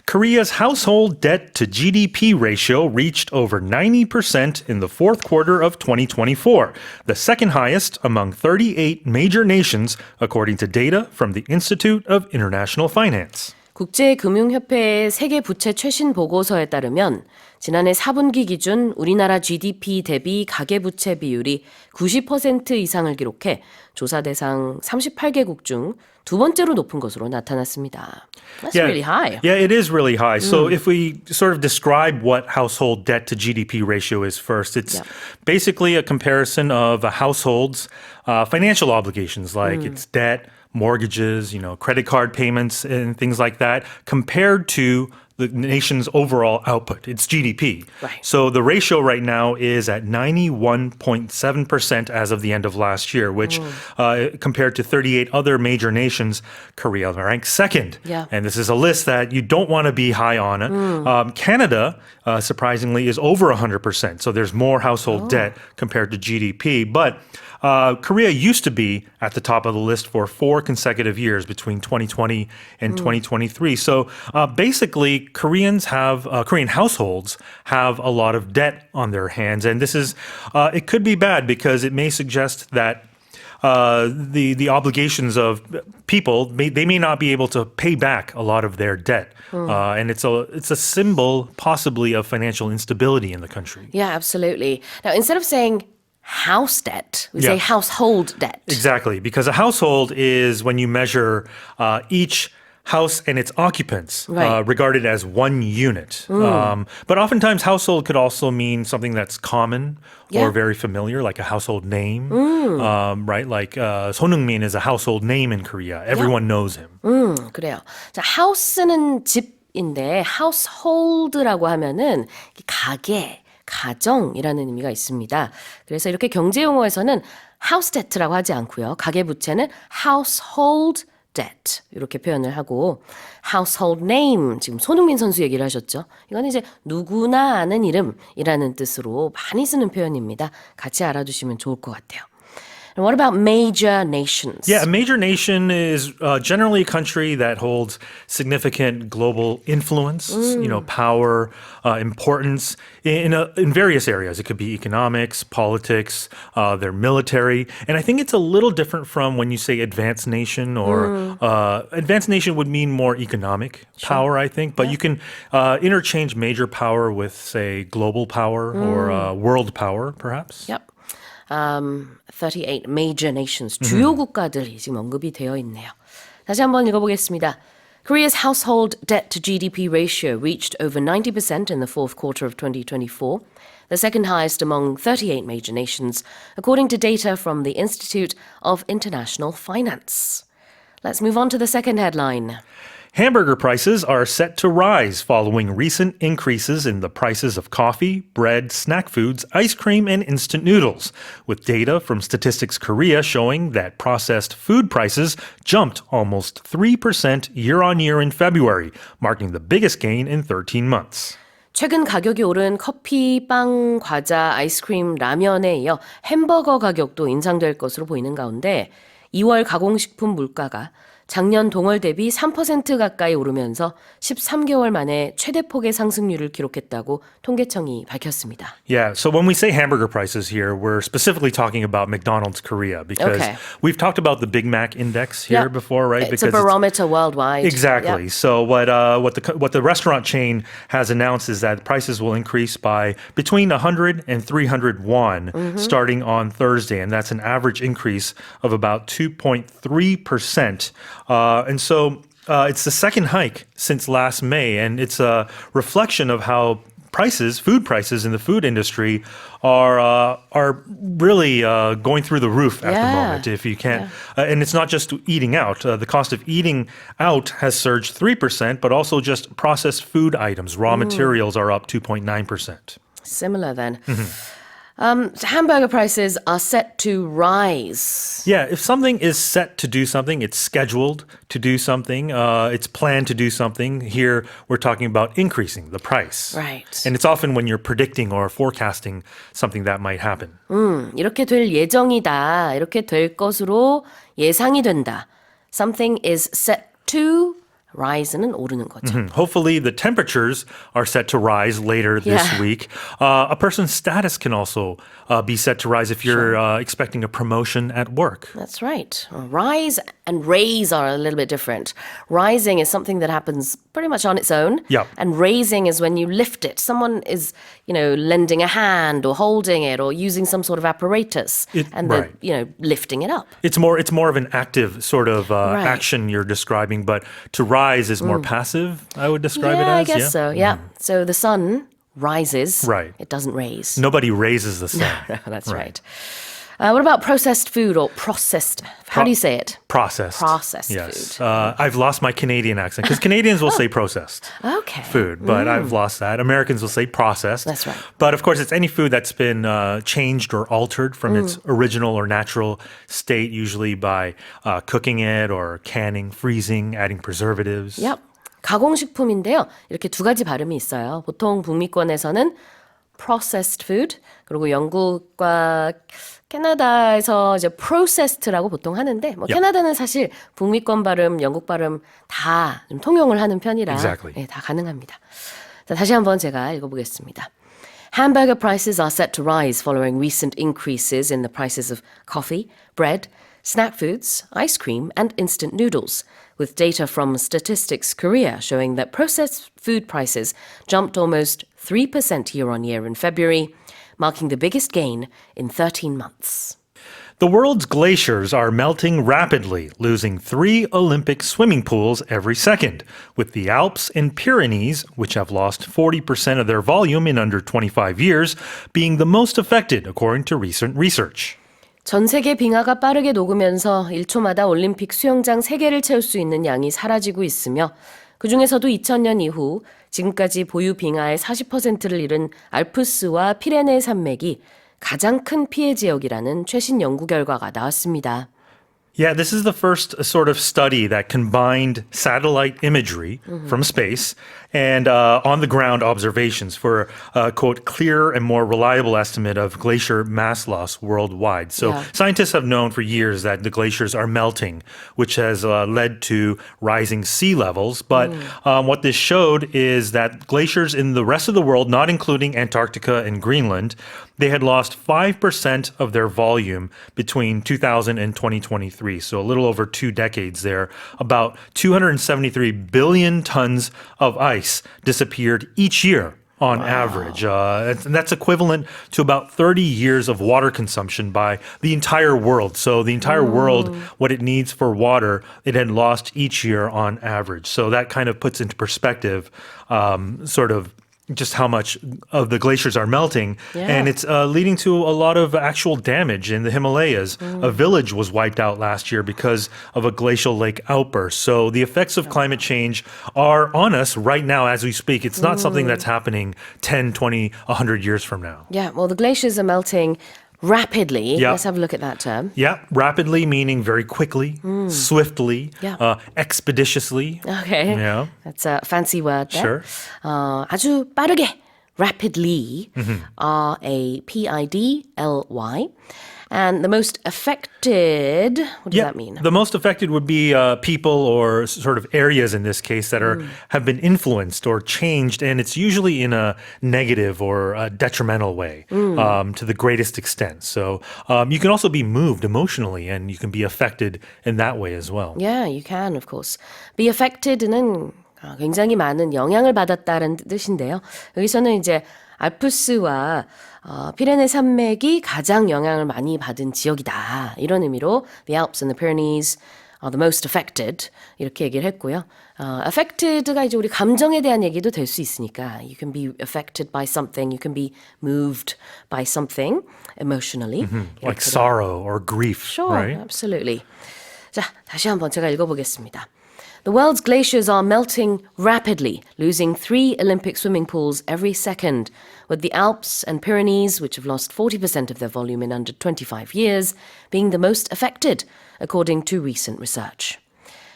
Korea's household debt to GDP ratio reached over 90% in the fourth quarter of 2024, the second highest among 38 major nations, according to data from the Institute of International Finance. 국제금융협회의 세계 부채 최신 보고서에 따르면 지난해 4분기 기준 우리나라 GDP 대비 가계부채 비율이 90% 이상을 기록해 조사 대상 38개국 중 두 번째로 높은 것으로 나타났습니다. That's really high. Yeah, it is really high. So if we sort of describe what household debt to GDP ratio is first, it's basically a comparison of a household's financial obligations, like its debt, mortgages, credit card payments and things like that, compared to the nation's overall output, its GDP. Right. So the ratio right now is at 91.7% as of the end of last year, which compared to 38 other major nations, Korea ranks second. Yeah. And this is a list that you don't want to be high on. Canada, surprisingly, is over 100%. So there's more household debt compared to GDP. But Korea used to be at the top of the list for 4 consecutive years between 2020 and 2023. So basically, Korean households have a lot of debt on their hands. And this is, it could be bad because it may suggest that the obligations of people, they may not be able to pay back a lot of their debt. And it's a symbol possibly of financial instability in the country. Yeah, absolutely. Now, instead of saying house debt, we say household debt. Exactly, because a household is when you measure each house and its occupants regarded as one unit. But oftentimes household could also mean something that's common or very familiar, like a household name, right? Like 손흥민 is a household name in Korea. Everyone knows him. 그래요. 자, house는 집인데 household라고 하면은 가게, 가정이라는 의미가 있습니다. 그래서 이렇게 경제 용어에서는 house debt라고 하지 않고요. 가계 부채는 household debt 이렇게 표현을 하고 household name 지금 손흥민 선수 얘기를 하셨죠. 이건 이제 누구나 아는 이름이라는 뜻으로 많이 쓰는 표현입니다. 같이 알아두시면 좋을 것 같아요. And what about major nations? Yeah, a major nation is generally a country that holds significant global influence, power, importance in various areas. It could be economics, politics, their military. And I think it's a little different from when you say advanced nation or advanced nation would mean more economic power, I think. But you can interchange major power with, say, global power or world power, perhaps. Yep. 38 major nations, 주요 국가들이 지금 언급이 되어 있네요. 다시 한번 읽어보겠습니다. Korea's household debt to GDP ratio reached over 90% in the fourth quarter of 2024, the second highest among 38 major nations, according to data from the Institute of International Finance. Let's move on to the second headline. Hamburger prices are set to rise following recent increases in the prices of coffee, bread, snack foods, ice cream, and instant noodles, with data from Statistics Korea showing that processed food prices jumped almost 3% year-on-year in February, marking the biggest gain in 13 months. 최근 가격이 오른 커피, 빵, 과자, 아이스크림, 라면에 이어 햄버거 가격도 인상될 것으로 보이는 가운데 2월 가공식품 물가가 작년 동월 대비 3% 가까이 오르면서 13개월 만에 최대폭의 상승률을 기록했다고 통계청이 밝혔습니다. Yeah, so when we say hamburger prices here, we're specifically talking about McDonald's Korea because we've talked about the Big Mac index here before, right? It's a barometer worldwide. Exactly. So what the restaurant chain has announced is that prices will increase by between 100 and 300 won starting on Thursday, and that's an average increase of about 2.3%. And so it's the second hike since last May, and it's a reflection of how food prices in the food industry are really going through the roof at the moment. If you can't, and it's not just eating out. The cost of eating out has surged 3%, but also just processed food items, raw materials are up 2.9%. Similar then. Hamburger prices are set to rise. Yeah, if something is set to do something, it's scheduled to do something, it's planned to do something. Here, we're talking about increasing the price. Right. And it's often when you're predicting or forecasting something that might happen. 이렇게 될 예정이다. 이렇게 될 것으로 예상이 된다. Something is set to rise는 오르는 거죠. Hopefully, the temperatures are set to rise later this Yeah. week. A person's status can also be set to rise if you're expecting a promotion at work. That's right. Rise and raise are a little bit different. Rising is something that happens pretty much on its own. Yep. And raising is when you lift it. Someone is, lending a hand or holding it or using some sort of apparatus and right. they're, lifting it up. It's more of an active sort of Right. action you're describing, but to rise is more passive, I would describe it as. I guess so. Yeah. So the sun rises. Right. It doesn't raise. Nobody raises the sun. That's right. What about processed food or processed? How do you say it? Processed. Processed yes. food. I've lost my Canadian accent because Canadians will say processed Okay. food, but I've lost that. Americans will say processed. That's right. But of course, it's any food that's been changed or altered from its original or natural state, usually by cooking it or canning, freezing, adding preservatives. Yep. 가공식품인데요. 이렇게 두 가지 발음이 있어요. 보통 북미권에서는 processed food, 그리고 영국과 캐나다에서 이제 processed라고 보통 하는데, 캐나다는 사실 북미권 발음, 영국 발음 다 좀 통용을 하는 편이라 Exactly. 네, 다 가능합니다. 자, 다시 한번 제가 읽어보겠습니다. Hamburger prices are set to rise following recent increases in the prices of coffee, bread, snack foods, ice cream, and instant noodles, with data from Statistics Korea showing that processed food prices jumped almost 3% year on year in February, marking the biggest gain in 13 months. The world's glaciers are melting rapidly, losing 3 Olympic swimming pools every second, with the Alps and Pyrenees, which have lost 40% of their volume in under 25 years, being the most affected, according to recent research. 전 세계 빙하가 빠르게 녹으면서 1초마다 올림픽 수영장 3개를 채울 수 있는 양이 사라지고 있으며 그중에서도 2000년 이후 지금까지 보유 빙하의 40%를 잃은 알프스와 피레네 산맥이 가장 큰 피해 지역이라는 최신 연구 결과가 나왔습니다. Yeah, this is the first sort of study that combined satellite imagery from space and on-the-ground observations for a, quote, clearer and more reliable estimate of glacier mass loss worldwide. So Yeah. scientists have known for years that the glaciers are melting, which has led to rising sea levels. But what this showed is that glaciers in the rest of the world, not including Antarctica and Greenland, they had lost 5% of their volume between 2000 and 2023. So a little over 2 decades there. About 273 billion tons of ice disappeared each year on average. And that's equivalent to about 30 years of water consumption by the entire world. So the entire world, what it needs for water, it had lost each year on average. So that kind of puts into perspective sort of just how much of the glaciers are melting. Yeah. And it's leading to a lot of actual damage in the Himalayas. A village was wiped out last year because of a glacial lake outburst. So the effects of climate change are on us right now as we speak. It's not something that's happening 10, 20, 100 years from now. Yeah, well, the glaciers are melting rapidly. Yeah. Let's have a look at that term. Yeah, rapidly meaning very quickly, swiftly, Yeah. Expeditiously. Okay. Yeah. That's a fancy word there. Sure. 아주 빠르게, rapidly, R-A-P-I-D-L-Y. And the most affected, what does that mean? The most affected would be people or sort of areas in this case that have been influenced or changed, and it's usually in a negative or a detrimental way to the greatest extent. So you can also be moved emotionally, and you can be affected in that way as well. Yeah, you can, of course. Be affected는 굉장히 많은 영향을 받았다는 뜻인데요. 여기서는 이제 알프스와 피레네 산맥이 가장 영향을 많이 받은 지역이다. 이런 의미로 the Alps and the Pyrenees are the most affected 이렇게 얘기를 했고요. affected가 이제 우리 감정에 대한 얘기도 될 수 있으니까 you can be affected by something, you can be moved by something emotionally. Like sorrow or grief, Sure, right? absolutely. 자, 다시 한번 제가 읽어보겠습니다. The world's glaciers are melting rapidly, losing 3 Olympic swimming pools every second, with the Alps and Pyrenees, which have lost 40% of their volume in under 25 years, being the most affected, according to recent research.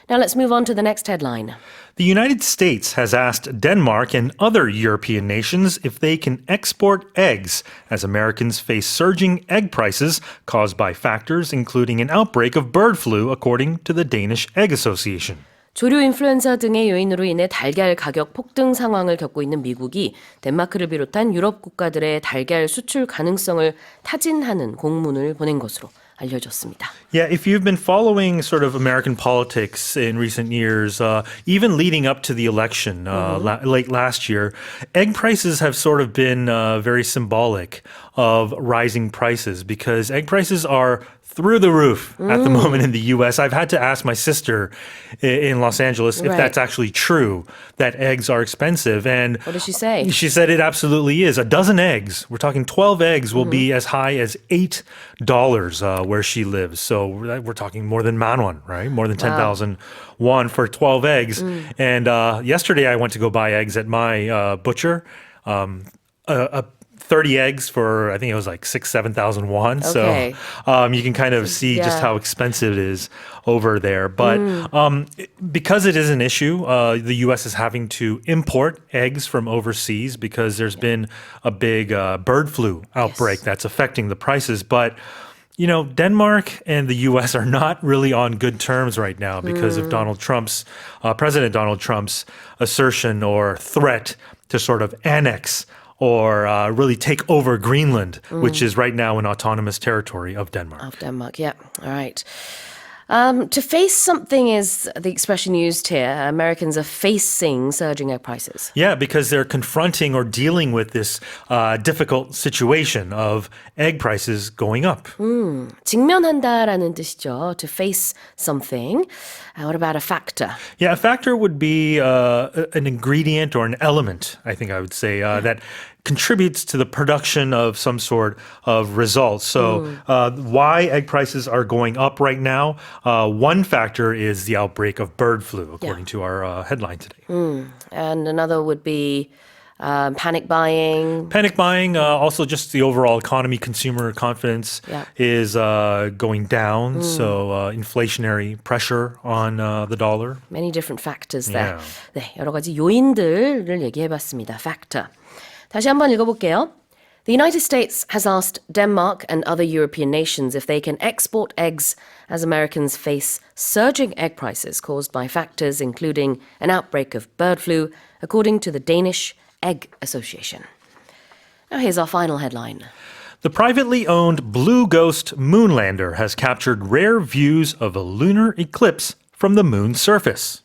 Now let's move on to the next headline. The United States has asked Denmark and other European nations if they can export eggs as Americans face surging egg prices caused by factors including an outbreak of bird flu, according to the Danish Egg Association. 조류 인플루엔자 등의 요인으로 인해 달걀 가격 폭등 상황을 겪고 있는 미국이 덴마크를 비롯한 유럽 국가들의 달걀 수출 가능성을 타진하는 공문을 보낸 것으로 알려졌습니다. Yeah, if you've been following sort of American politics in recent years, even leading up to the election late last year, egg prices have sort of been very symbolic of rising prices because egg prices are through the roof at the moment in the US. I've had to ask my sister in Los Angeles if Right. that's actually true, that eggs are expensive. And What did she say? she said it absolutely is. A dozen eggs, we're talking 12 eggs, will be as high as $8 where she lives. So we're talking more than manwon, right? More than 10,000 won for 12 eggs. And yesterday I went to go buy eggs at my butcher. 30 eggs for, I think it was like 7,000 won. Okay. So you can kind of see just Yeah. how expensive it is over there. But because it is an issue, the U.S. is having to import eggs from overseas because there's been a big bird flu outbreak that's affecting the prices. But you know, Denmark and the U.S. are not really on good terms right now because of President Donald Trump's assertion or threat to sort of annex or really take over Greenland, which is right now an autonomous territory of Denmark. Of Denmark, yeah. All right. To face something is the expression used here. Americans are facing surging egg prices. Yeah, because they're confronting or dealing with this difficult situation of egg prices going up. 직면한다라는 뜻이죠. To face something. What about a factor? Yeah, a factor would be an ingredient or an element, I think I would say, that contributes to the production of some sort of results. So why egg prices are going up right now, one factor is the outbreak of bird flu, according to our headline today. And another would be panic buying. Panic buying, also just the overall economy, consumer confidence Yeah. is going down. So inflationary pressure on the dollar. Many different factors there. Yeah. 네, 여러 가지 요인들을 얘기해봤습니다. Factor. 다시 한번 읽어볼게요. The United States has asked Denmark and other European nations if they can export eggs as Americans face surging egg prices caused by factors including an outbreak of bird flu, according to the Danish Egg Association. Now here's our final headline. The privately owned Blue Ghost Moonlander has captured rare views of a lunar eclipse from the moon's surface.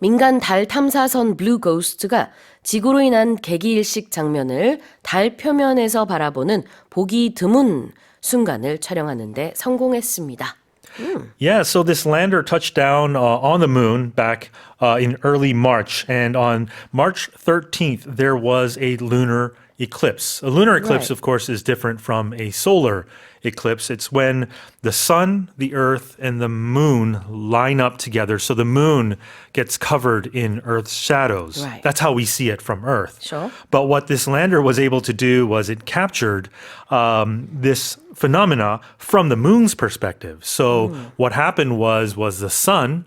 민간 달 탐사선 블루 고스트가 지구로 인한 개기일식 장면을 달 표면에서 바라보는 보기 드문 순간을 촬영하는 데 성공했습니다. Yeah, so this lander touched down on the moon back in early March. And on March 13th, there was a lunar eclipse. A lunar eclipse, Right. of course, is different from a solar eclipse. It's when the sun, the earth, and the moon line up together. So the moon gets covered in Earth's shadows. Right. That's how we see it from Earth. Sure. But what this lander was able to do was it captured this phenomena from the moon's perspective. So what happened was the sun,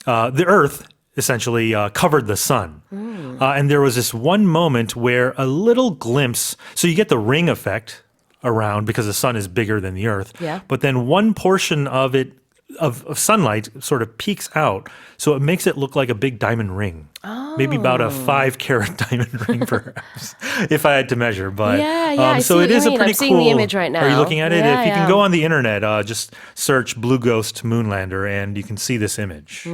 the Earth essentially covered the sun. And there was this one moment where a little glimpse, so you get the ring effect around because the sun is bigger than the Earth. Yeah. But then one portion of it, of sunlight, sort of peeks out. So it makes it look like a big diamond ring. Maybe about a 5-carat diamond ring, perhaps, if I had to measure. But Yeah, I so see it what you is a mean. pretty I'm seeing cool. the image right Are you now. looking at it? Yeah, If you yeah. can go on the internet, just search Blue Ghost Moonlander, and you can see this image.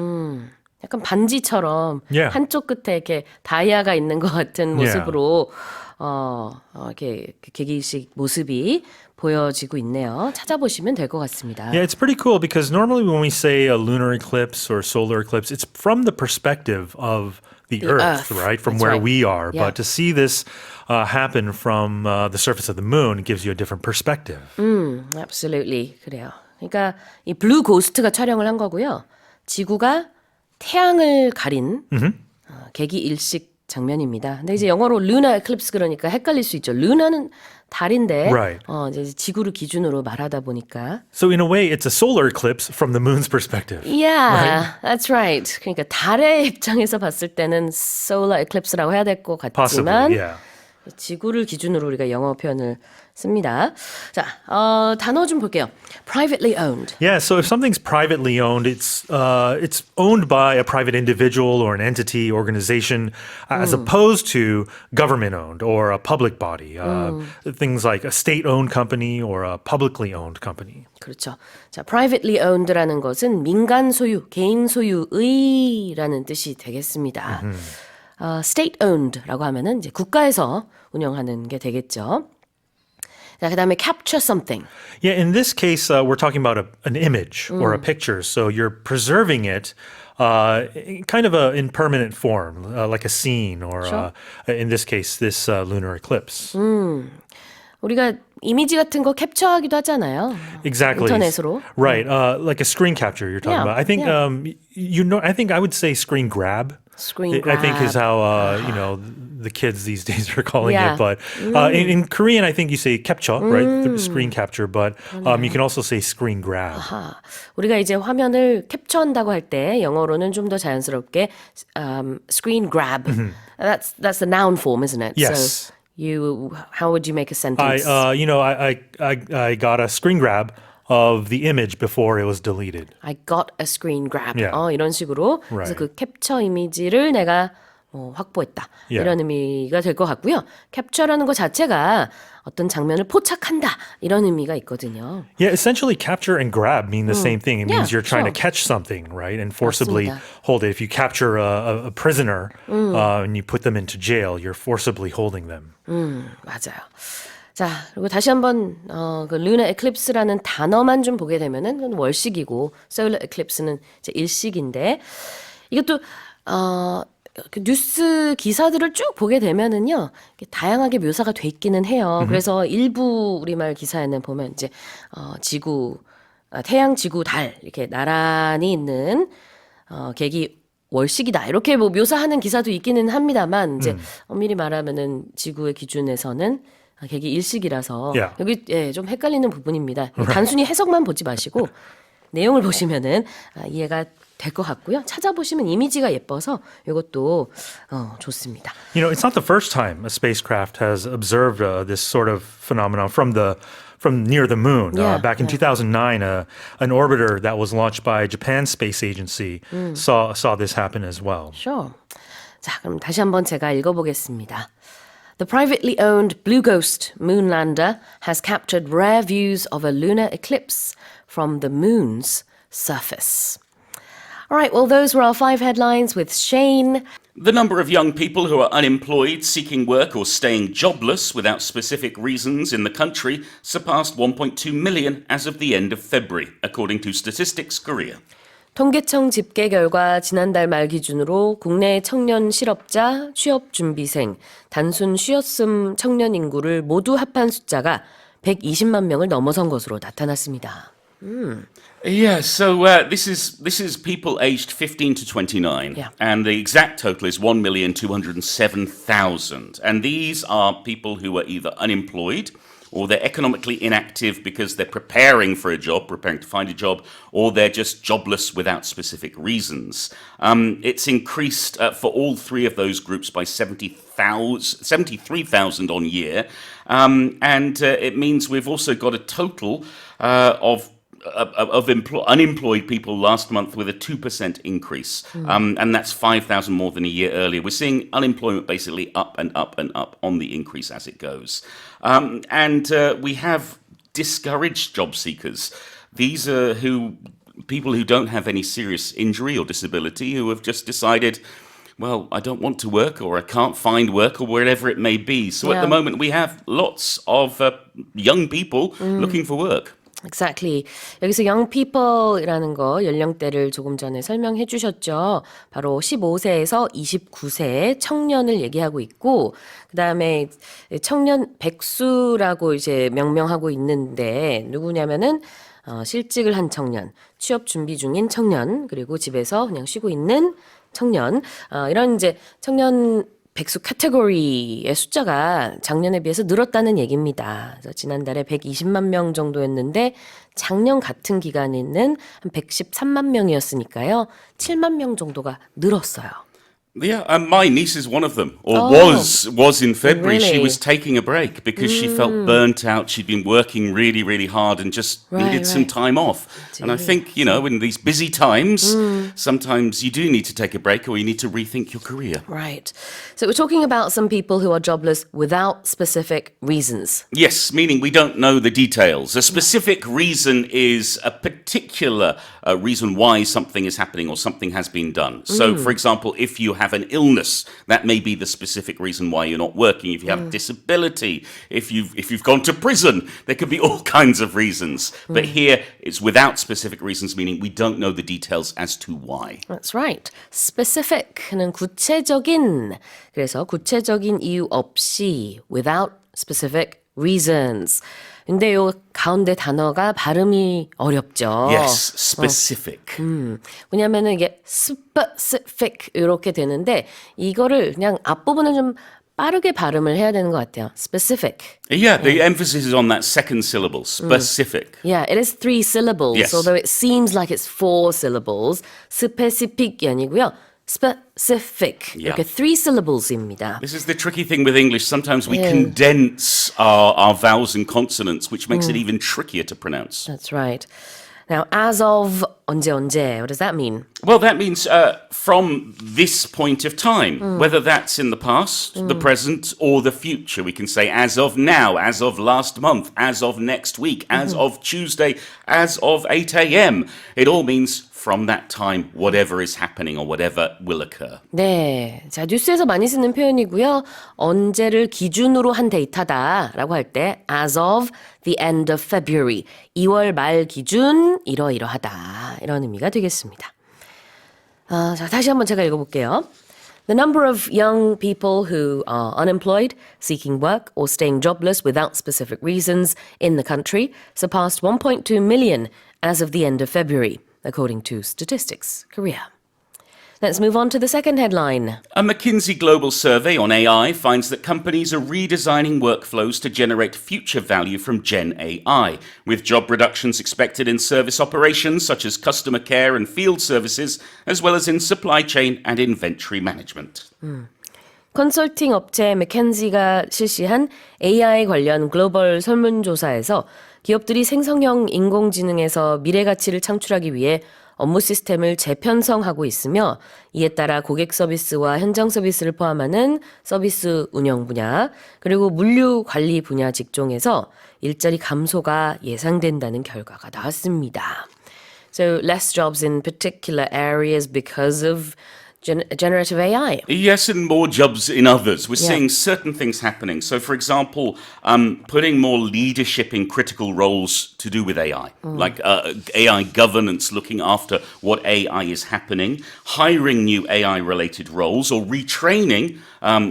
약간 반지처럼 Yeah. 한쪽 끝에 이렇게 다이아가 있는 것 같은 모습으로 이렇게 개기식 모습이 보여지고 있네요. 찾아보시면 될 것 같습니다. Yeah, it's pretty cool because normally when we say a lunar eclipse or solar eclipse, it's from the perspective of the Earth, right? From That's where right. we are. Yeah. But to see this happen from the surface of the moon gives you a different perspective. Absolutely. 그래요. 그러니까 이 블루 고스트가 촬영을 한 거고요. 지구가 태양을 가린 개기 일식 장면입니다. 근데 이제 영어로 lunar eclipse 그러니까 헷갈릴 수 있죠. luna는 달인데 Right. 이제 지구를 기준으로 말하다 보니까 So in a way, it's a solar eclipse from the moon's perspective. Yeah, that's right. 그러니까 달의 입장에서 봤을 때는 solar eclipse라고 해야 될 것 Possibly, 같지만 yeah. 지구를 기준으로 우리가 영어 표현을 씁니다. 자, 단어 좀 볼게요. privately owned. Yeah, so if something's privately owned, it's owned by a private individual or an entity, organization, as opposed to government owned or a public body. Things like a state-owned company or a publicly owned company. 그렇죠. 자, privately owned라는 것은 민간 소유, 개인 소유의라는 뜻이 되겠습니다. state owned라고 하면은 이제 국가에서 운영하는 게 되겠죠. 자, 그다음에 capture something. Yeah, in this case, we're talking about an image or a picture. So you're preserving it kind of in permanent form, like a scene or, Sure. In this case, this lunar eclipse. 우리가 이미지 같은 거 캡처하기도 하잖아요. Exactly. 인터넷으로. Right, like a screen capture you're talking Yeah, about. I think, yeah. I think I would say screen grab. Screen I think is grab. how, the kids these days are calling Yeah. it. But in Korean, I think you say capture, right? The screen capture. But you can also say screen grab. 우리가 이제 화면을 캡처한다고 할 때 영어로는 좀 더 자연스럽게 screen grab. That's the noun form, isn't it? Yes. So how would you make a sentence? I got a screen grab of the image before it was deleted. I got a screen grab. Yeah. 이런 식으로. 그래서 Right. 그 캡처 이미지를 내가 확보했다. Yeah. 이런 의미가 될 것 같고요. 캡처라는 것 자체가 어떤 장면을 포착한다. 이런 의미가 있거든요. Yeah, essentially capture and grab mean the same thing. It Yeah, means you're trying to sure. catch something, right? And forcibly 맞습니다. hold it. If you capture a prisoner and you put them into jail, you're forcibly holding them. 맞아요. 자, 그리고 다시 한번 그 lunar eclipse라는 단어만 좀 보게 되면은 그건 월식이고 solar eclipse는 이제 일식인데 이것도 그 뉴스 기사들을 쭉 보게 되면은요 이렇게 다양하게 묘사가 돼 있기는 해요. 그래서 일부 우리말 기사에는 보면 이제 지구, 태양, 지구, 달 이렇게 나란히 있는 객이 월식이다 이렇게 뭐 묘사하는 기사도 있기는 합니다만 이제 엄밀히 말하면은 지구의 기준에서는 객이 일식이라서 Yeah. 여기 좀 헷갈리는 부분입니다. 단순히 해석만 보지 마시고 내용을 보시면은 이해가 될 것 같고요. 찾아보시면 이미지가 예뻐서 이것도 좋습니다. It's not the first time a spacecraft has observed this sort of phenomenon from near the moon. Yeah, Back in 2009, an orbiter that was launched by Japan's space agency saw this happen as well. Sure. 자, 그럼 다시 한번 제가 읽어보겠습니다. The privately owned Blue Ghost moon lander has captured rare views of a lunar eclipse from the moon's surface. All right, well, those were our 5 headlines with Shane. The number of young people who are unemployed, seeking work, or staying jobless without specific reasons in the country surpassed 1.2 million as of the end of February, according to Statistics Korea. 통계청 집계 결과 지난달 말 기준으로 국내 청년 실업자, 취업준비생, 단순 쉬었음 청년 인구를 모두 합한 숫자가 120만 명을 넘어선 것으로 나타났습니다. Yeah, so this is people aged 15 to 29, Yeah. and the exact total is 1,207,000. And these are people who are either unemployed, or they're economically inactive because they're preparing for a job, preparing to find a job, or they're just jobless without specific reasons. It's increased for all three of those groups by 73,000 on year, and it means we've also got a total of unemployed people last month with a 2% increase. And that's 5,000 more than a year earlier. We're seeing unemployment basically up and up and up on the increase as it goes. And we have discouraged job seekers. These are people who don't have any serious injury or disability who have just decided, well, I don't want to work, or I can't find work, or wherever it may be. So at the Yeah. moment we have lots of young people looking for work. Exactly. 여기서 young people이라는 거 연령대를 조금 전에 설명해 주셨죠. 바로 15세에서 29세 청년을 얘기하고 있고 그다음에 청년 백수라고 이제 명명하고 있는데 누구냐면은 실직을 한 청년, 취업 준비 중인 청년, 그리고 집에서 그냥 쉬고 있는 청년, 이런 이제 청년 백수 카테고리의 숫자가 작년에 비해서 늘었다는 얘기입니다. 그래서 지난달에 120만 명 정도였는데 작년 같은 기간에는 한 113만 명이었으니까요. 7만 명 정도가 늘었어요. Yeah, my niece is one of them, or was in February. She Really? was taking a break because she felt burnt out. She'd been working really, really hard and just needed some right. time off. And I think, in these busy times, sometimes you do need to take a break or you need to rethink your career. Right. So we're talking about some people who are jobless without specific reasons. Yes, meaning we don't know the details. A specific reason is a particular reason why something is happening or something has been done. So, for example, if you have an illness, that may be the specific reason why you're not working. If you have disability, if you've gone to prison, there could be all kinds of reasons. But here, it's without specific reasons, meaning we don't know the details as to why. That's right. Specific는 구체적인. 그래서 구체적인 이유 없이 without specific reasons. 근데 요 가운데 단어가 발음이 어렵죠. Yes, specific. 왜냐면은 이게 specific 이렇게 되는데 이거를 그냥 앞부분을 좀 빠르게 발음을 해야 되는 것 같아요. specific. Yeah, the emphasis is on that second syllable, specific. Yeah, it is 3 syllables. Yes. Although it seems like it's 4 syllables. specific이 아니고요. specific. Yeah. 이렇게 3 syllables입니다. This is the tricky thing with English. Sometimes we condense our vowels and consonants, which makes it even trickier to pronounce. That's right. Now, as of 언제, what does that mean? Well, that means from this point of time, whether that's in the past, the present, or the future. We can say as of now, as of last month, as of next week, as of Tuesday, as of 8 a.m. It all means from that time, whatever is happening or whatever will occur. 네. 자, 뉴스에서 많이 쓰는 표현이고요. 언제를 기준으로 한 데이터다라고 할 때 as of the end of February. 2월 말 기준 이러이러하다. 이런 의미가 되겠습니다. 자, 다시 한번 제가 읽어볼게요. The number of young people who are unemployed, seeking work, or staying jobless without specific reasons in the country surpassed 1.2 million as of the end of February, according to Statistics Korea. Let's move on to the second headline. A McKinsey global survey on AI finds that companies are redesigning workflows to generate future value from Gen AI, with job reductions expected in service operations such as customer care and field services, as well as in supply chain and inventory management. 컨설팅 업체 맥켄지가 실시한 AI 관련 글로벌 설문조사에서 기업들이 생성형 인공지능에서 미래 가치를 창출하기 위해 업무 시스템을 재편성하고 있으며 이에 따라 고객 서비스와 현장 서비스를 포함하는 서비스 운영 분야 그리고 물류 관리 분야 직종에서 일자리 감소가 예상된다는 결과가 나왔습니다. So less jobs in particular areas because of generative AI. Yes, and more jobs in others. We're seeing certain things happening. So, for example, putting more leadership in critical roles to do with AI, like AI governance, looking after what AI is happening, hiring new AI-related roles, or retraining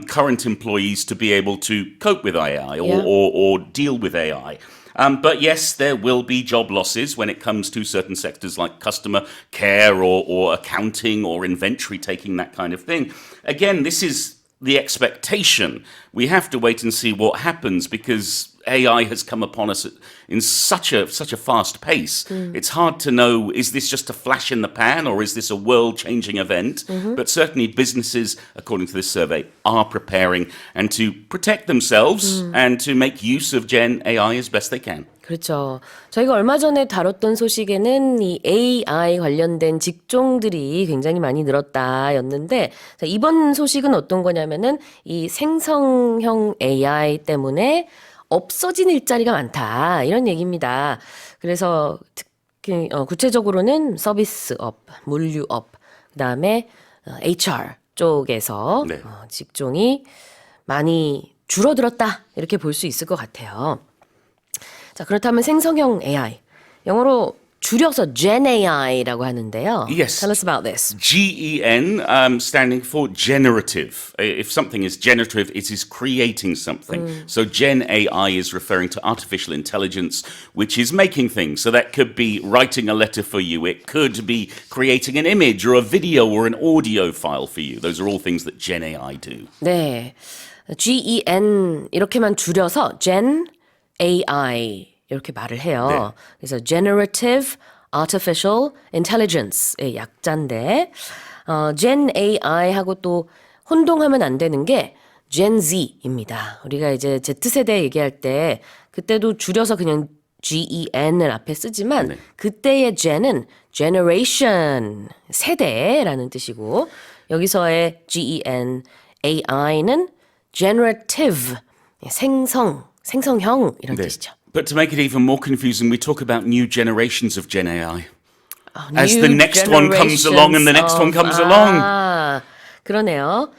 current employees to be able to cope with AI or deal with AI. But yes, there will be job losses when it comes to certain sectors like customer care or accounting or inventory taking, that kind of thing. Again, this is the expectation. We have to wait and see what happens because AI has come upon us in such a fast pace. It's hard to know, is this just a flash in the pan or is this a world-changing event? But certainly businesses, according to this survey, are preparing and to protect themselves and to make use of Gen AI as best they can. 그렇죠. 저희가 얼마 전에 다뤘던 소식에는 이 AI 관련된 직종들이 굉장히 많이 늘었다였는데 자, 이번 소식은 어떤 거냐면은 이 생성형 AI 때문에 없어진 일자리가 많다 이런 얘기입니다. 그래서 특히 구체적으로는 서비스업, 물류업, 그다음에 HR 쪽에서 네. 직종이 많이 줄어들었다 이렇게 볼 수 있을 것 같아요. 자, 그렇다면 생성형 AI 영어로 줄여서 Gen AI라고 하는데요. Yes. Tell us about this. GEN standing for generative. If something is generative, it is creating something. So Gen AI is referring to artificial intelligence, which is making things. So that could be writing a letter for you. It could be creating an image or a video or an audio file for you. Those are all things that Gen AI do. 네, GEN 이렇게만 줄여서 Gen AI 이렇게 말을 해요. 그래서 Generative Artificial Intelligence의 약자인데 Gen AI하고 또 혼동하면 안 되는 게 Gen Z입니다. 우리가 이제 Z세대 얘기할 때 그때도 줄여서 그냥 GEN을 앞에 쓰지만 그때의 Gen은 generation, 세대라는 뜻이고 여기서의 GEN, AI는 generative, 생성형 이런 뜻이죠. But to make it even more confusing, we talk about new generations of Gen AI. As the next one comes along and the next one comes along. 아, 그러네요.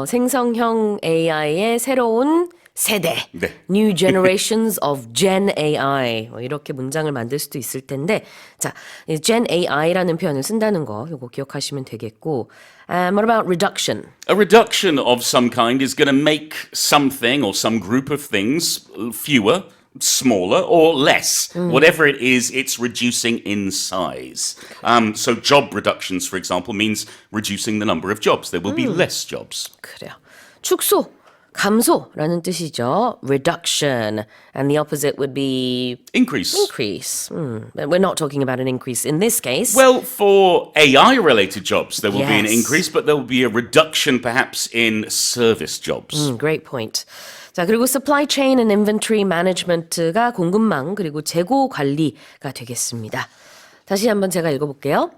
생성형 AI의 새로운 세대, 네. New Generations of Gen AI 뭐 이렇게 문장을 만들 수도 있을 텐데 자, 이 Gen AI라는 표현을 쓴다는 거 이거 기억하시면 되겠고 What about reduction? A reduction of some kind is going to make something or some group of things fewer, smaller, or less. Whatever it is, it's reducing in size. So job reductions, for example, means reducing the number of jobs. There will be less jobs. 그래요. 축소, 감소라는 뜻이죠. Reduction. And the opposite would be Increase. increase. But we're not talking about an increase in this case. Well, for AI-related jobs, there will be an Yes. increase, but there will be a reduction perhaps in service jobs. Great point. 자, 그리고 supply chain and inventory management가 공급망 그리고 재고 관리가 되겠습니다. 다시 한번 제가 읽어볼게요.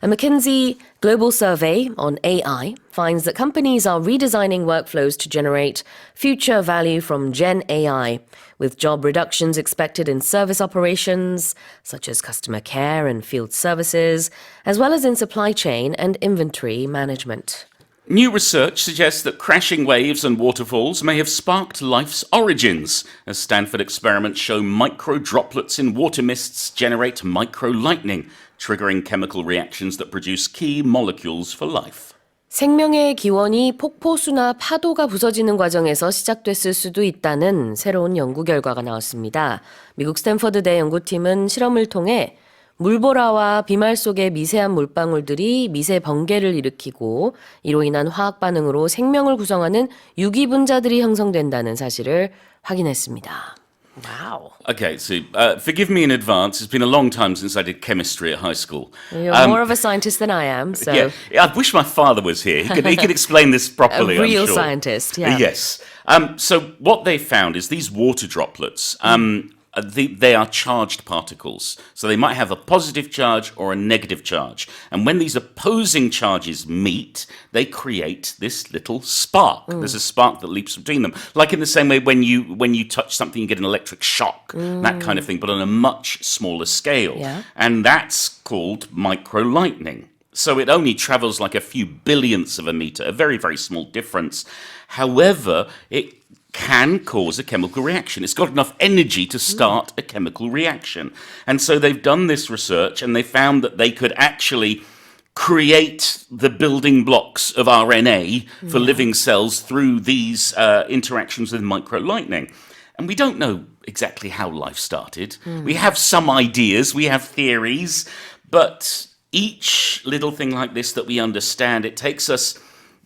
A McKinsey global survey on AI finds that companies are redesigning workflows to generate future value from Gen AI, with job reductions expected in service operations, such as customer care and field services, as well as in supply chain and inventory management. New research suggests that crashing waves and waterfalls may have sparked life's origins, as Stanford experiments show micro droplets in water mists generate micro lightning, triggering chemical reactions that produce key molecules for life. 생명의 기원이 폭포수나 파도가 부서지는 과정에서 시작됐을 수도 있다는 새로운 연구 결과가 나왔습니다. 미국 스탠퍼드대 연구팀은 실험을 통해 물보라와 비말 속의 미세한 물방울들이 미세 번개를 일으키고 이로 인한 화학 반응으로 생명을 구성하는 유기 분자들이 형성된다는 사실을 확인했습니다. 와우. Okay, so forgive me in advance. It's been a long time since I did chemistry at high school. You're more of a scientist than I am, so Yeah, I wish my father was here. He could explain this a properly, real I'm sure. scientist, yeah. Yes. So what they found is these water droplets, they are charged particles. So they might have a positive charge or a negative charge. And when these opposing charges meet, they create this little spark. There's a spark that leaps between them. Like in the same way when you touch something, you get an electric shock, that kind of thing, but on a much smaller scale. Yeah. And that's called micro lightning. So it only travels like a few billionths of a meter, a very, very small difference. However, it can cause a chemical reaction. It's got enough energy to start a chemical reaction. And so they've done this research and they found that they could actually create the building blocks of RNA for living cells through these interactions with microlightning. And we don't know exactly how life started. We have some ideas, we have theories, but each little thing like this that we understand, it takes us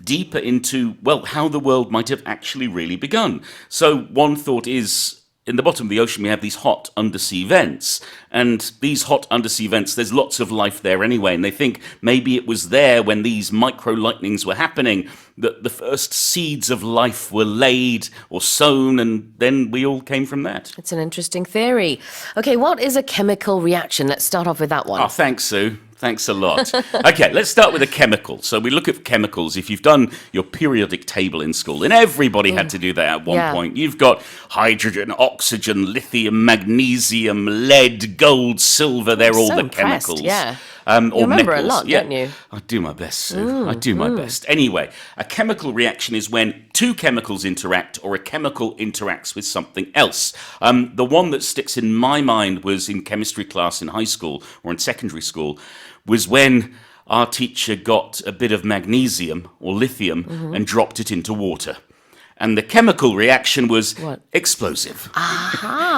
deeper into, well, how the world might have actually really begun. So one thought is, in the bottom of the ocean, we have these hot undersea vents. And these hot undersea vents, there's lots of life there anyway. And they think maybe it was there when these micro lightnings were happening that the first seeds of life were laid or sown, and then we all came from that. It's an interesting theory. Okay, what is a chemical reaction? Let's start off with that one. Oh, thanks, Sue. Thanks a lot. Okay, let's start with a chemical. So we look at chemicals. If you've done your periodic table in school, and everybody had to do that at one Yeah. point, you've got hydrogen, oxygen, lithium, magnesium, lead, gold, silver. They're all so the impressed, chemicals. yeah. Or You remember a metals. lot, yeah. don't you? I do my best, Sue. I do my best. Anyway, a chemical reaction is when two chemicals interact or a chemical interacts with something else. The one that sticks in my mind was in chemistry class in high school or in secondary school was when our teacher got a bit of magnesium or lithium and dropped it into water. And the chemical reaction was What? explosive.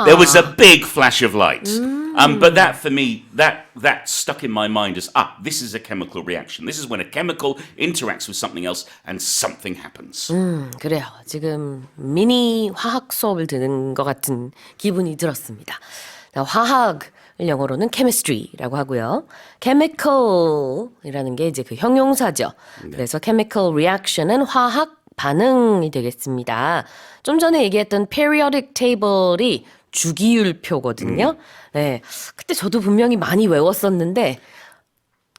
There was a big flash of light. But that, for me, that stuck in my mind as, this is a chemical reaction. This is when a chemical interacts with something else and something happens. 그래요. 지금 미니 화학 수업을 듣는 것 같은 기분이 들었습니다. 화학 영어로는 chemistry라고 하고요. chemical이라는 게 이제 그 형용사죠. 그래서 chemical reaction은 화학 반응이 되겠습니다. 좀 전에 얘기했던 periodic table이 주기율표거든요. 네, 그때 저도 분명히 많이 외웠었는데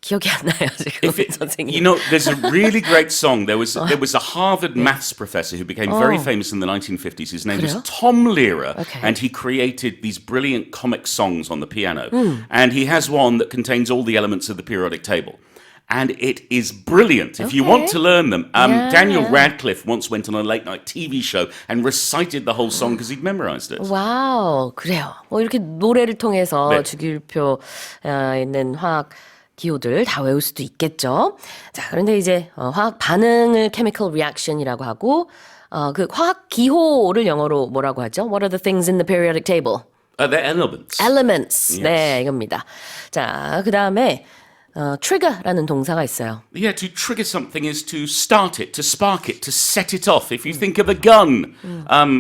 기억이 안 나요 지금 선생님. You know, there's a really great song. There was a Harvard maths professor who became very famous in the 1950s. His name was 그래요? Tom Lehrer, Okay. and he created these brilliant comic songs on the piano. And he has one that contains all the elements of the periodic table. And it is brilliant if you want to learn them. Yeah. Daniel Radcliffe once went on a late night TV show and recited the whole song because he'd memorized it. 와우, 그래요. 뭐 이렇게 노래를 통해서 네. 주기율표에 있는 화학 기호들 다 외울 수도 있겠죠. 자, 그런데 이제 화학 반응을 chemical reaction이라고 하고 그 화학 기호를 영어로 뭐라고 하죠? What are the things in the periodic table? They're elements. Elements. 네, 이겁니다. 자, 그다음에 trigger라는 동사가 있어요. Yeah, to trigger something is to start it, to spark it, to set it off. If you think of a gun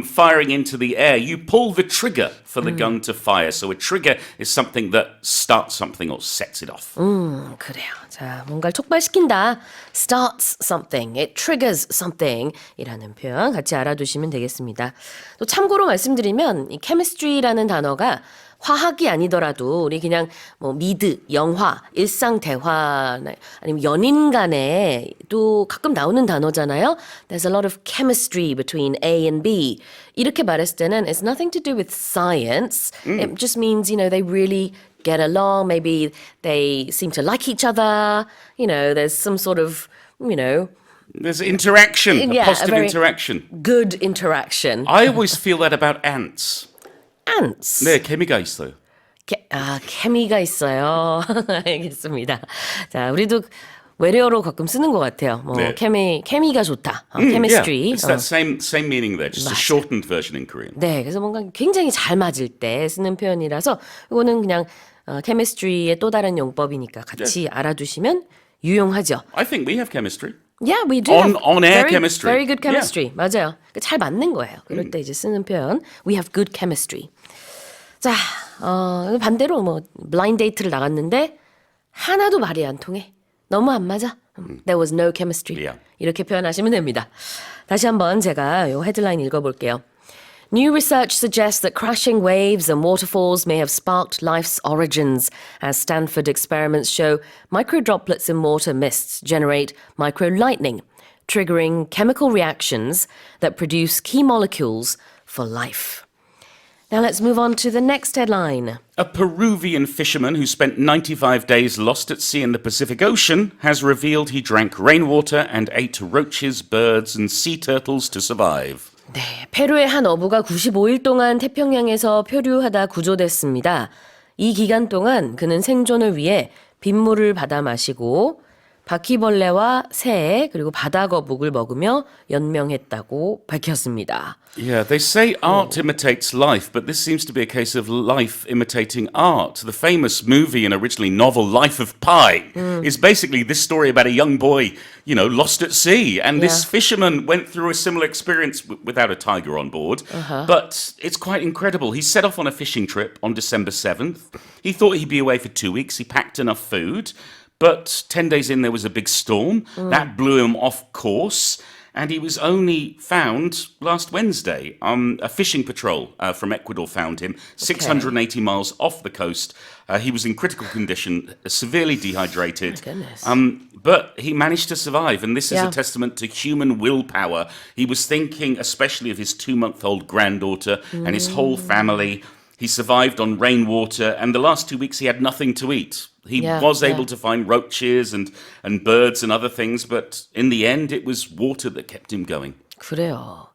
firing into the air, you pull the trigger for the gun to fire. So a trigger is something that starts something or sets it off. 그래요. 자, 뭔가를 촉발시킨다. starts something, it triggers something 이라는 표현 같이 알아두시면 되겠습니다. 또 참고로 말씀드리면 이 chemistry라는 단어가 화학이 아니더라도 우리 그냥 뭐 미드, 영화, 일상 대화 아니면 연인 간에 또 가끔 나오는 단어잖아요. There's a lot of chemistry between A and B. 이렇게 말했을 때는 it's nothing to do with science. It just means, you know, they really get along. Maybe they seem to like each other. You know, there's some sort of, you know, There's interaction, Yeah, a positive a very- interaction. good interaction. I always feel that about ants. Ants. 네, 케미가 있어요. 케미가 있어요. 알겠습니다. 자, 우리도 외래어로 가끔 쓰는 것 같아요. 뭐 네. 케미가 좋다. chemistry. Yeah, it's that same meaning there, just a shortened version in Korean. 네, 그래서 뭔가 굉장히 잘 맞을 때 쓰는 표현이라서 이거는 그냥 chemistry의 또 다른 용법이니까 같이 알아두시면 유용하죠. I think we have chemistry. Yeah, we do. On air very, chemistry. Very good chemistry. 맞아요. 잘 맞는 거예요. 그럴 때 이제 쓰는 표현. We have good chemistry. 자, 반대로 뭐 블라인드 데이트를 나갔는데 하나도 말이 안 통해. 너무 안 맞아. There was no chemistry. Yeah. 이렇게 표현하시면 됩니다. 다시 한번 제가 요 헤드라인 읽어볼게요. New research suggests that crashing waves and waterfalls may have sparked life's origins, as Stanford experiments show microdroplets in water mists generate microlightning, triggering chemical reactions that produce key molecules for life. Now let's move on to the next headline. A Peruvian fisherman who spent 95 days lost at sea in the Pacific Ocean has revealed he drank rainwater and ate roaches, birds, and sea turtles to survive. 네, 페루의 한 어부가 95일 동안 태평양에서 표류하다 구조됐습니다. 이 기간 동안 그는 생존을 위해 빗물을 받아 마시고 바퀴벌레와 새 그리고 바다거북을 먹으며 연명했다고 밝혔습니다. Yeah, they say art imitates life, but this seems to be a case of life imitating art. The famous movie and originally novel Life of Pi is basically this story about a young boy, you know, lost at sea. And this Yeah. fisherman went through a similar experience without a tiger on board. But it's quite incredible. He set off on a fishing trip on December 7th. He thought he'd be away for 2 weeks. He packed enough food. But 10 days in, there was a big storm. That blew him off course. And he was only found last Wednesday. A fishing patrol from Ecuador found him 680 miles off the coast. He was in critical condition, severely dehydrated. My goodness. But he managed to survive. And this is Yeah. a testament to human willpower. He was thinking especially of his 2-month-old granddaughter and his whole family. He survived on rainwater. And the last 2 weeks, he had nothing to eat. He Yeah, was yeah. able to find roaches and birds and other things, but in the end, it was water that kept him going. 그래요.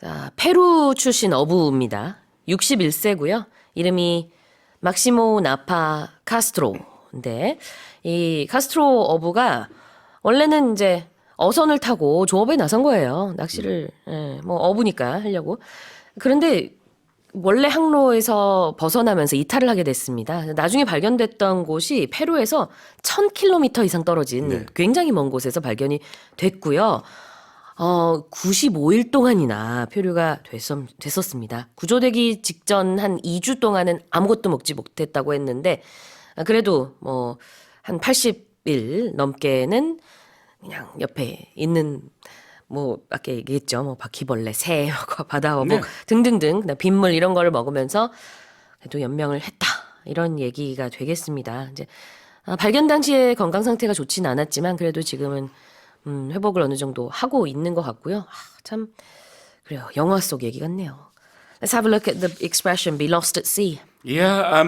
자, 페루 출신 어부입니다. 61세고요. 이름이 막시모 나파 카스트로인데 이 카스트로 어부가 원래는 이제 어선을 타고 조업에 나선 거예요. 낚시를 뭐 어부니까 하려고. 그런데 원래 항로에서 벗어나면서 이탈을 하게 됐습니다. 나중에 발견됐던 곳이 페루에서 1000km 이상 떨어진 굉장히 먼 곳에서 발견이 됐고요. 95일 동안이나 표류가 됐었습니다. 구조되기 직전 한 2주 동안은 아무것도 먹지 못했다고 했는데, 그래도 뭐, 한 80일 넘게는 그냥 옆에 있는, 뭐, 아까 얘기했죠. 뭐, 바퀴벌레, 새, 바다어묵 등등등, 그다음 빗물 이런 거를 먹으면서 그래도 연명을 했다. 이런 얘기가 되겠습니다. 이제, 발견 당시에 건강 상태가 좋진 않았지만, 그래도 지금은 회복을 어느 정도 하고 있는 것 같고요. 참 그래요. 영화 속 얘기 같네요. Let's have a look at the expression "be lost at sea." Yeah,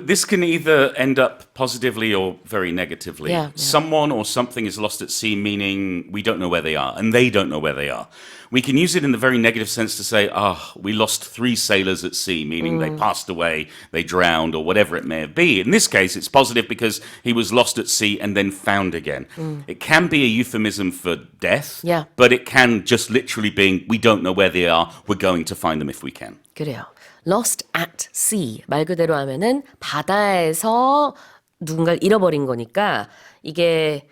this can either end up positively or very negatively. Yeah. Someone or something is lost at sea, meaning we don't know where they are, and they don't know where they are. We can use it in the very negative sense to say, we lost 3 sailors at sea, meaning they passed away, they drowned, or whatever it may have been. In this case, it's positive because he was lost at sea and then found again. It can be a euphemism for death, Yeah. but it can just literally be, we don't know where they are, we're going to find them if we can. 그래요. Lost at sea 말 그대로 하면은 바다에서 누군가를 잃어버린 거니까 이게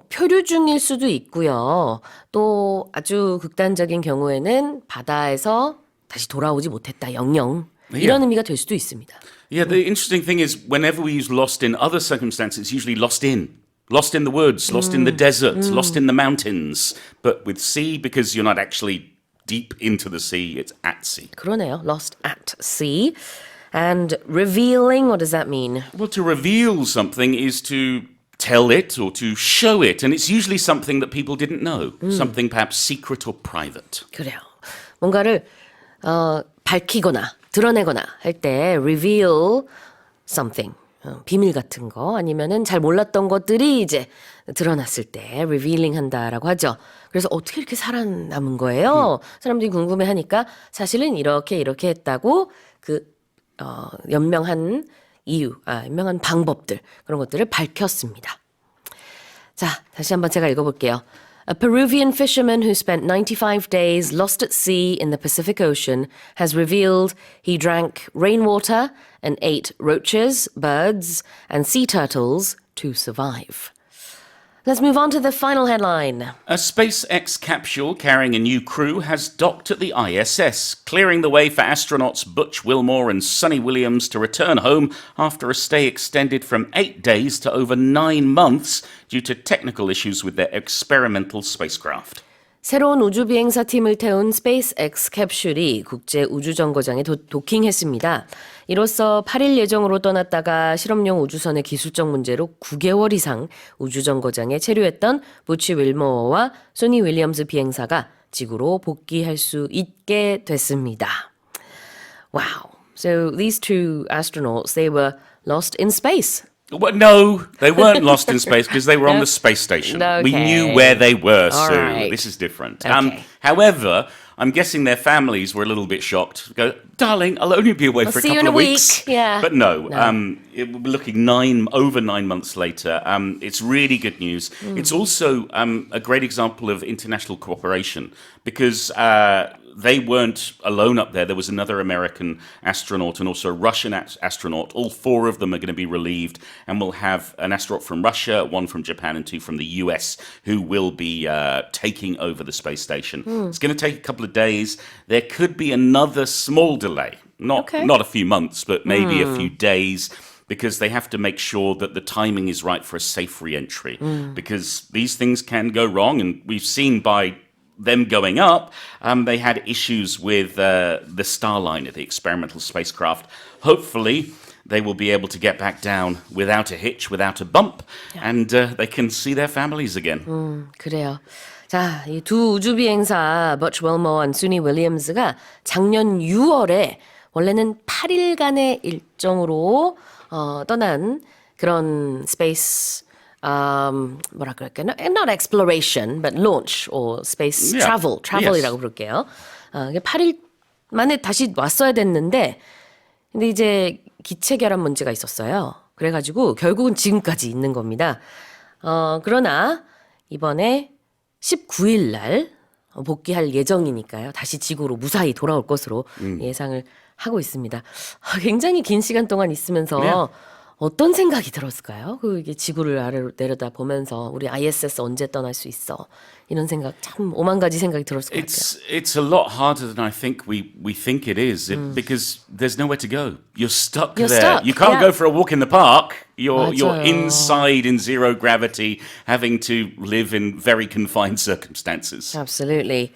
표류 중일 수도 있고요. 또 아주 극단적인 경우에는 바다에서 다시 돌아오지 못했다. 영영. 이런 의미가 될 수도 있습니다. Yeah, the interesting thing is whenever we use lost in other circumstances, it's usually lost in. Lost in the woods, lost in the desert, lost in the mountains. But with sea, because you're not actually deep into the sea, it's at sea. 그러네요. Lost at sea. And revealing, what does that mean? Well, to reveal something is to tell it or to show it. And it's usually something that people didn't know. Something perhaps secret or private. 그래요. 뭔가를 밝히거나 드러내거나 할 때 reveal something. 비밀 같은 거 아니면은 잘 몰랐던 것들이 이제 드러났을 때 revealing 한다라고 하죠. 그래서 어떻게 이렇게 살아남은 거예요? 사람들이 궁금해하니까 사실은 이렇게 했다고 연명한 이유, 연명한 방법들 그런 것들을 밝혔습니다. 자, 다시 한번 제가 읽어볼게요. A Peruvian fisherman who spent 95 days lost at sea in the Pacific Ocean has revealed he drank rainwater and ate roaches, birds, and sea turtles to survive. Let's move on to the final headline. A SpaceX capsule carrying a new crew has docked at the ISS, clearing the way for astronauts Butch Wilmore and Sonny Williams to return home after a stay extended from 8 days to over 9 months due to technical issues with their experimental spacecraft. 새로운 우주 비행사 팀을 태운 스페이스X 캡슐이 국제 우주정거장에 도킹했습니다. 이로써 8일 예정으로 떠났다가 실험용 우주선의 기술적 문제로 9개월 이상 우주정거장에 체류했던 부치 윌머어와 소니 윌리엄스 비행사가 지구로 복귀할 수 있게 됐습니다. Wow. So these two astronauts, they were lost in space. Well, no, they weren't lost in space because they were on the space station. Okay. We knew where they were, All Sue. right. This is different. Okay. However, I'm guessing their families were a little bit shocked. Go, darling, I'll only be away for a see you couple in of a week." weeks. Yeah. But no. We're looking over 9 months later. It's really good news. It's also a great example of international cooperation because they weren't alone up there. There was another American astronaut and also a Russian astronaut. All 4 of them are going to be relieved, and we'll have an astronaut from Russia, 1 from Japan, and 2 from the US who will be taking over the space station. It's going to take a couple of days. There could be another small delay, not a few months, but maybe a few days. Because they have to make sure that the timing is right for a safe re-entry. Because these things can go wrong, and we've seen by them going up, they had issues with the Starliner, the experimental spacecraft. Hopefully, they will be able to get back down without a hitch, without a bump, and they can see their families again. 그래요. 자, 이 두 우주 비행사 버치 웰머와 소니 윌리엄스가 작년 6월에 원래는 8일간의 일정으로 떠난 그런 스페이스 뭐라 그럴까요? Not exploration, but launch or space Yeah. travel이라고 부를게요. 8일 만에 다시 왔어야 됐는데, 근데 이제 기체 결함 문제가 있었어요. 그래가지고 결국은 지금까지 있는 겁니다. 그러나 이번에 19일 날 복귀할 예정이니까요. 다시 지구로 무사히 돌아올 것으로 예상을 하고 있습니다. 굉장히 긴 시간 동안 있으면서 어떤 생각이 들었을까요? 그 이게 지구를 아래로 내려다 보면서 우리 ISS 언제 떠날 수 있어? 이런 생각 참 오만 가지 생각이 들었을 것 같아요. It's a lot harder than I think we think it is because there's nowhere to go. You're stuck You're there. stuck, You can't yeah. go for a walk in the park. You're 맞아요. inside in zero gravity, having to live in very confined circumstances. Absolutely.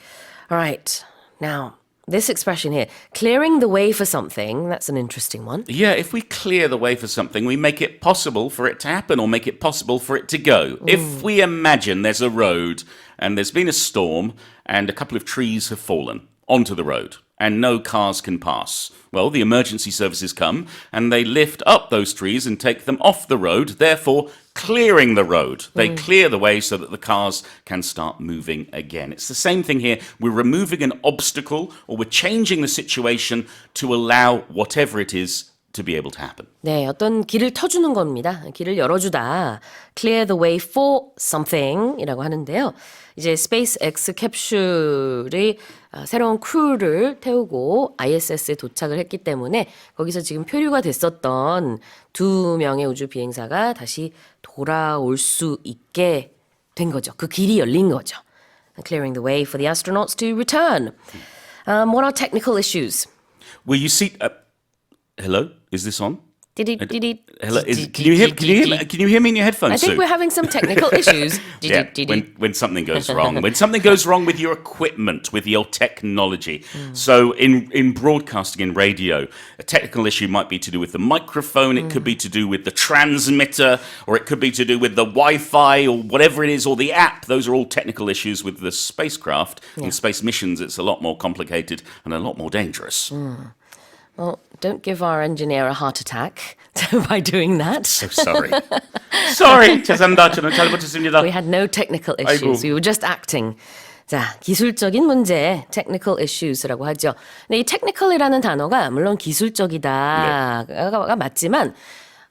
All right. Now, this expression here, clearing the way for something, that's an interesting one. Yeah, if we clear the way for something, we make it possible for it to happen or make it possible for it to go. If we imagine there's a road and there's been a storm and a couple of trees have fallen onto the road and no cars can pass, well, the emergency services come and they lift up those trees and take them off the road, therefore clearing the road. They clear the way so that the cars can start moving again. It's the same thing here. We're removing an obstacle or we're changing the situation to allow whatever it is to be able to happen. 네, 어떤 길을 터주는 겁니다. 길을 열어주다. Clear the way for something 이라고 하는데요. 이제 스페이스X 캡슐이 새로운 크루를 태우고 ISS에 도착을 했기 때문에 거기서 지금 표류가 됐었던 2명의 우주 비행사가 다시 돌아올 수 있게 된 거죠. 그 길이 열린 거죠. Clearing the way for the astronauts to return. What are technical issues? Well, you see... hello? Is this on? Did Hello? Can you hear me in your headphones, I think Sue? we're having some technical issues. Yeah, when something goes wrong. When something goes wrong with your equipment, with your technology. So in broadcasting, in radio, a technical issue might be to do with the microphone, it could be to do with the transmitter, or it could be to do with the Wi-Fi, or whatever it is, or the app. Those are all technical issues with the spacecraft. In space missions, it's a lot more complicated and a lot more dangerous. Well, don't give our engineer a heart attack by doing that. So sorry. Sorry. 죄송합니다. 저는 잘못했습니다. We had no technical issues. 아이고. We were just acting. 자, 기술적인 문제, technical issues라고 하죠. 근데 이 technical이라는 단어가 물론 기술적이다가 맞지만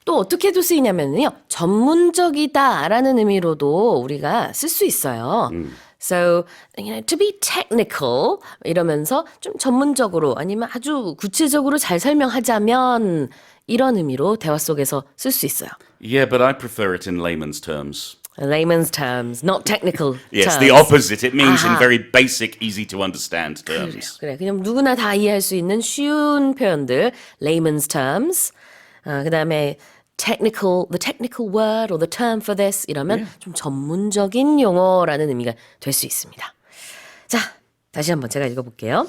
또 어떻게도 쓰이냐면요. 전문적이다라는 의미로도 우리가 쓸 수 있어요. So, to be technical 이러면서 좀 전문적으로 아니면 아주 구체적으로 잘 설명하자면 이런 의미로 대화 속에서 쓸 수 있어요. Yeah, but I prefer it in layman's terms. Layman's terms, not technical Yes, terms. the opposite. It means in 아하. very basic, easy to understand terms. 그래, 그냥 누구나 다 이해할 수 있는 쉬운 표현들, layman's terms. 그다음에 the technical word or the term for this 이러면 좀 전문적인 용어라는 의미가 될 수 있습니다. 자, 다시 한번 제가 읽어볼게요.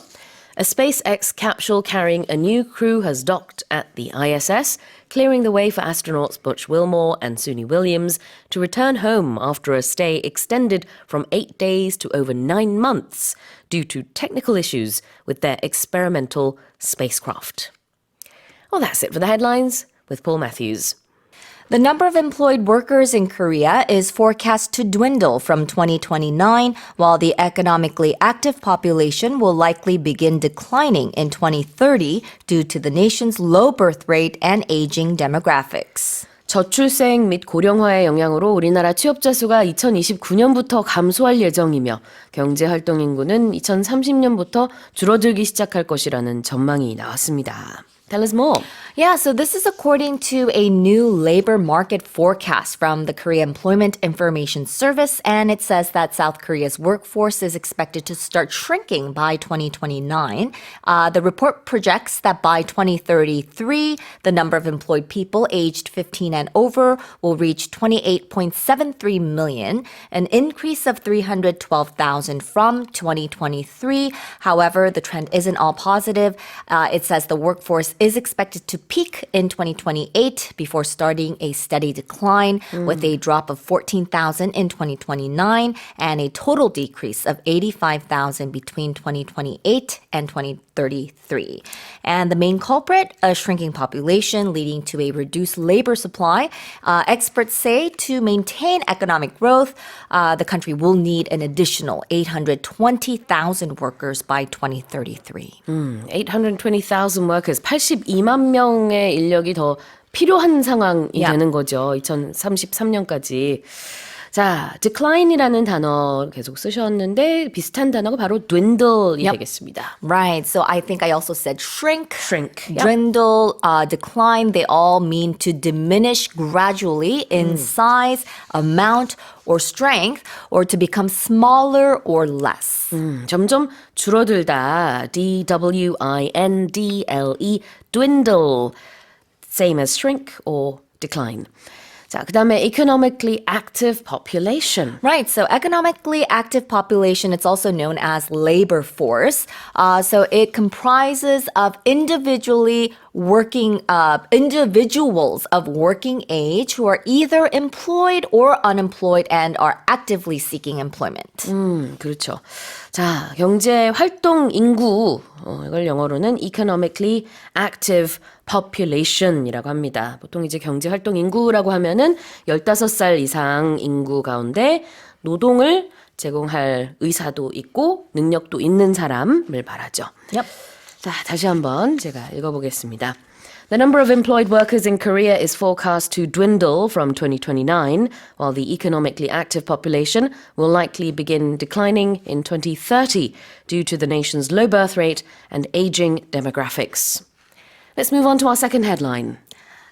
A SpaceX capsule carrying a new crew has docked at the ISS, clearing the way for astronauts Butch Wilmore and Suni Williams to return home after a stay extended from 8 days to over 9 months due to technical issues with their experimental spacecraft. Well, that's it for the headlines with Paul Matthews. The number of employed workers in Korea is forecast to dwindle from 2029, while the economically active population will likely begin declining in 2030 due to the nation's low birth rate and aging demographics. 저출생 및 고령화의 영향으로 우리나라 취업자 수가 2029년부터 감소할 예정이며 경제활동 인구는 2030년부터 줄어들기 시작할 것이라는 전망이 나왔습니다. Tell us more. Yeah, so this is according to a new labor market forecast from the Korea Employment Information Service, and it says that South Korea's workforce is expected to start shrinking by 2029. The report projects that by 2033, the number of employed people aged 15 and over will reach 28.73 million, an increase of 312,000 from 2023. However, the trend isn't all positive. It says the workforce is expected to peak in 2028 before starting a steady decline with a drop of 14,000 in 2029 and a total decrease of 85,000 between 2028 and 2033. And the main culprit, a shrinking population leading to a reduced labor supply. Experts say to maintain economic growth, the country will need an additional 820,000 workers by 2033. 820,000 workers, 82만 명의 인력이 더 필요한 상황이 되는 거죠. 2033년까지. 자, decline이라는 단어 계속 쓰셨는데 비슷한 단어가 바로 dwindle이 되겠습니다. Right. So I think I also said shrink, Shrink. Yep. dwindle, decline. They all mean to diminish gradually in size, amount, or strength, or to become smaller or less. 점점 줄어들다. D-W-I-N-D-L-E, dwindle. Same as shrink or decline. 자, 그 다음에 economically active population. Right. So economically active population, it's also known as labor force. So it comprises of individuals of working age who are either employed or unemployed and are actively seeking employment. 그렇죠. 자, 경제 활동 인구, 이걸 영어로는 economically active population이라고 합니다. 보통 이제 경제 활동 인구라고 하면은 15살 이상 인구 가운데 노동을 제공할 의사도 있고 능력도 있는 사람을 말하죠. Yep. 자, 다시 한번 제가 읽어보겠습니다. The number of employed workers in Korea is forecast to dwindle from 2029, while the economically active population will likely begin declining in 2030 due to the nation's low birth rate and aging demographics. Let's move on to our second headline.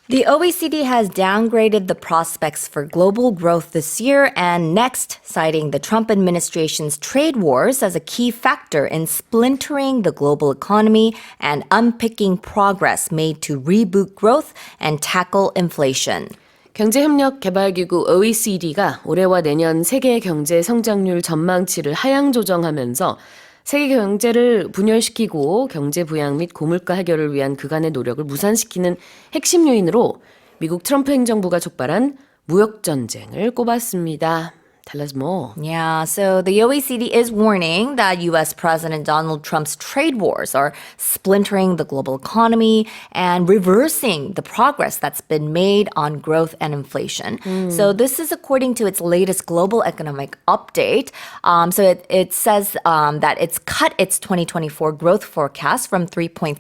The OECD has downgraded the prospects for global growth this year and next, citing the Trump administration's trade wars as a key factor in splintering the global economy and unpicking progress made to reboot growth and tackle inflation. 경제협력개발기구 OECD가 올해와 내년 세계 경제 성장률 전망치를 하향 조정하면서 세계 경제를 분열시키고 경제 부양 및 고물가 해결을 위한 그간의 노력을 무산시키는 핵심 요인으로 미국 트럼프 행정부가 촉발한 무역 전쟁을 꼽았습니다. Tell us more. Yeah, so the OECD is warning that US President Donald Trump's trade wars are splintering the global economy and reversing the progress that's been made on growth and inflation. So this is according to its latest global economic update. So it says that it's cut its 2024 growth forecast from 3.3%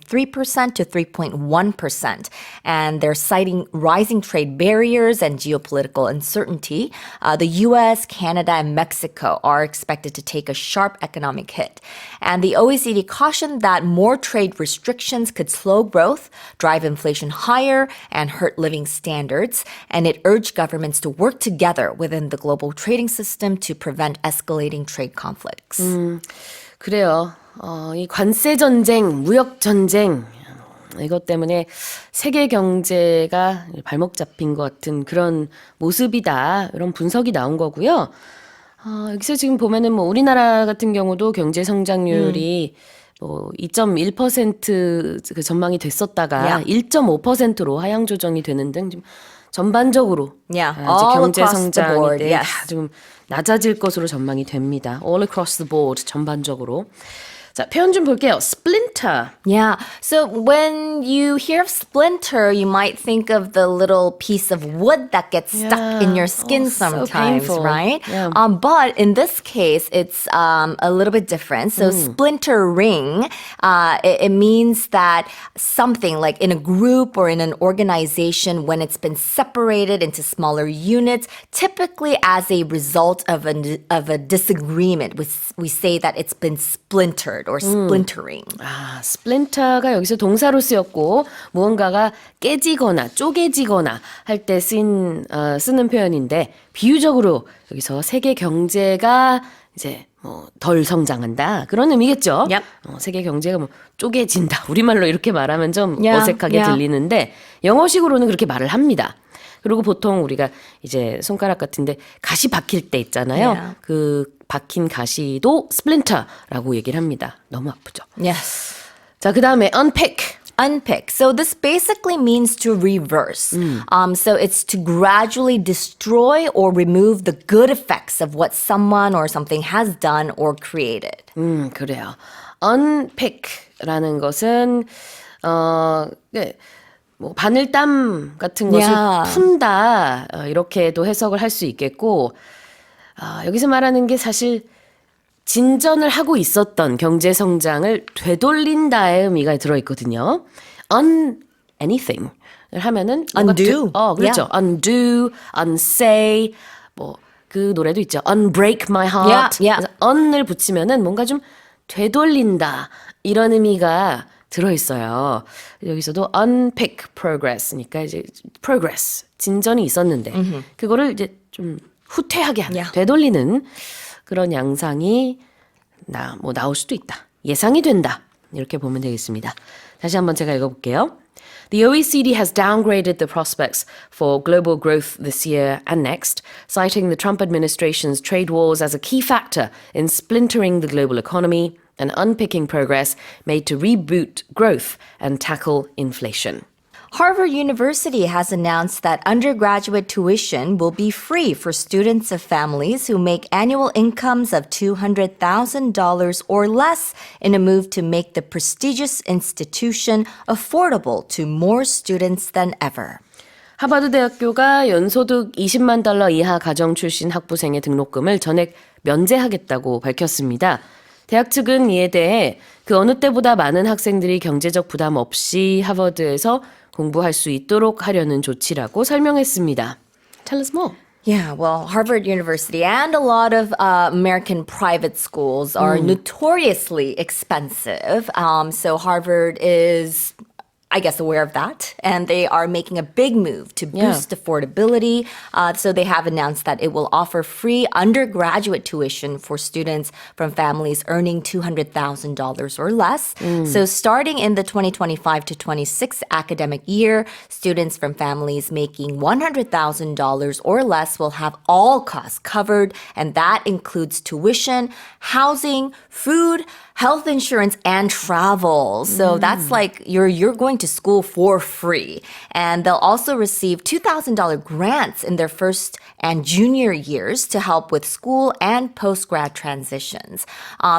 to 3.1%. And they're citing rising trade barriers and geopolitical uncertainty. The US, Canada, and Mexico are expected to take a sharp economic hit. And the OECD cautioned that more trade restrictions could slow growth, drive inflation higher, and hurt living standards. And it urged governments to work together within the global trading system to prevent escalating trade conflicts. 그래요. 이 관세 전쟁, 무역 전쟁 이것 때문에 세계 경제가 발목 잡힌 것 같은 그런 모습이다. 이런 분석이 나온 거고요. 여기서 지금 보면은 뭐 우리나라 같은 경우도 경제 성장률이 뭐 2.1% 그 전망이 됐었다가 1.5%로 하향 조정이 되는 등 좀 전반적으로 Yeah, 이제 all 경제 across the 성장이 board, yes. 다 좀 낮아질 것으로 전망이 됩니다. All across the board 전반적으로. 자, 표현 좀 볼게요. splinter. Yeah. So when you hear of splinter, you might think of the little piece of wood that gets stuck in your skin so sometimes, painful. right? Yeah. But in this case, it's a little bit different. So splintering, it means that something like in a group or in an organization, when it's been separated into smaller units, typically as a result of a disagreement, we say that it's been splintered or splintering. 아, splinter가 여기서 동사로 쓰였고 무언가가 깨지거나 쪼개지거나 할 때 쓰는 표현인데 비유적으로 여기서 세계 경제가 이제 뭐 덜 성장한다 그런 의미겠죠. Yep. 세계 경제가 뭐 쪼개진다. 우리말로 이렇게 말하면 좀 Yeah, 어색하게 yeah. 들리는데 영어식으로는 그렇게 말을 합니다. 그리고 보통 우리가 이제 손가락 같은데 가시 박힐 때 있잖아요. Yeah. 그 박힌 가시도 splinter라고 얘기를 합니다. 너무 아프죠. Yes. 자, 그 다음에 unpick. Unpick. So this basically means to reverse. So it's to gradually destroy or remove the good effects of what someone or something has done or created. 그래요. unpick라는 것은 뭐 바늘땀 같은 것을 Yeah. 푼다 이렇게도 해석을 할 수 있겠고 여기서 말하는 게 사실 진전을 하고 있었던 경제 성장을 되돌린다의 의미가 들어있거든요. anything을 하면은 뭔가 Undo. 그렇죠. Yeah. undo, unsay, 뭐 그 노래도 있죠. Unbreak My Heart. Yeah, yeah. 그래서 un을 붙이면은 뭔가 좀 되돌린다 이런 의미가 들어있어요. 여기서도 unpick progress니까 이제 progress 진전이 있었는데 그거를 이제 좀 후퇴하게 하는 Yeah. 되돌리는 그런 양상이 나올 수도 있다. 예상이 된다. 이렇게 보면 되겠습니다. 다시 한번 제가 읽어볼게요. The OECD has downgraded the prospects for global growth this year and next, citing the Trump administration's trade wars as a key factor in splintering the global economy and unpicking progress made to reboot growth and tackle inflation. Harvard University has announced that undergraduate tuition will be free for students of families who make annual incomes of $200,000 or less in a move to make the prestigious institution affordable to more students than ever. 하버드 대학교가 연소득 20만 달러 이하 가정 출신 학부생의 등록금을 전액 면제하겠다고 밝혔습니다. 대학 측은 이에 대해 그 어느 때보다 많은 학생들이 경제적 부담 없이 하버드에서 공부할 수 있도록 하려는 조치라고 설명했습니다. Tell us more. Yeah, well, Harvard University and a lot of American private schools are notoriously expensive. So Harvard is, I guess, aware of that. And they are making a big move to boost affordability. So they have announced that it will offer free undergraduate tuition for students from families earning $200,000 or less. So starting in the 2025 to 26 academic year, students from families making $100,000 or less will have all costs covered. And that includes tuition, housing, food, health insurance, and travel. So that's like you're going to school for free. And they'll also receive $2,000 grants in their first and junior years to help with school and post-grad transitions.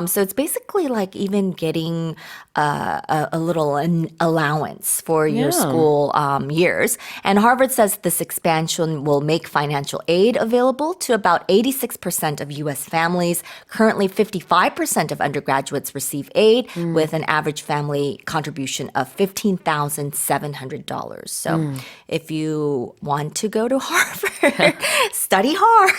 So it's basically like even getting a little allowance for your school years. And Harvard says this expansion will make financial aid available to about 86% of U.S. families. Currently, 55% of undergraduates receive aid with an average family contribution of $15,700. So if you want to go to Harvard, study hard.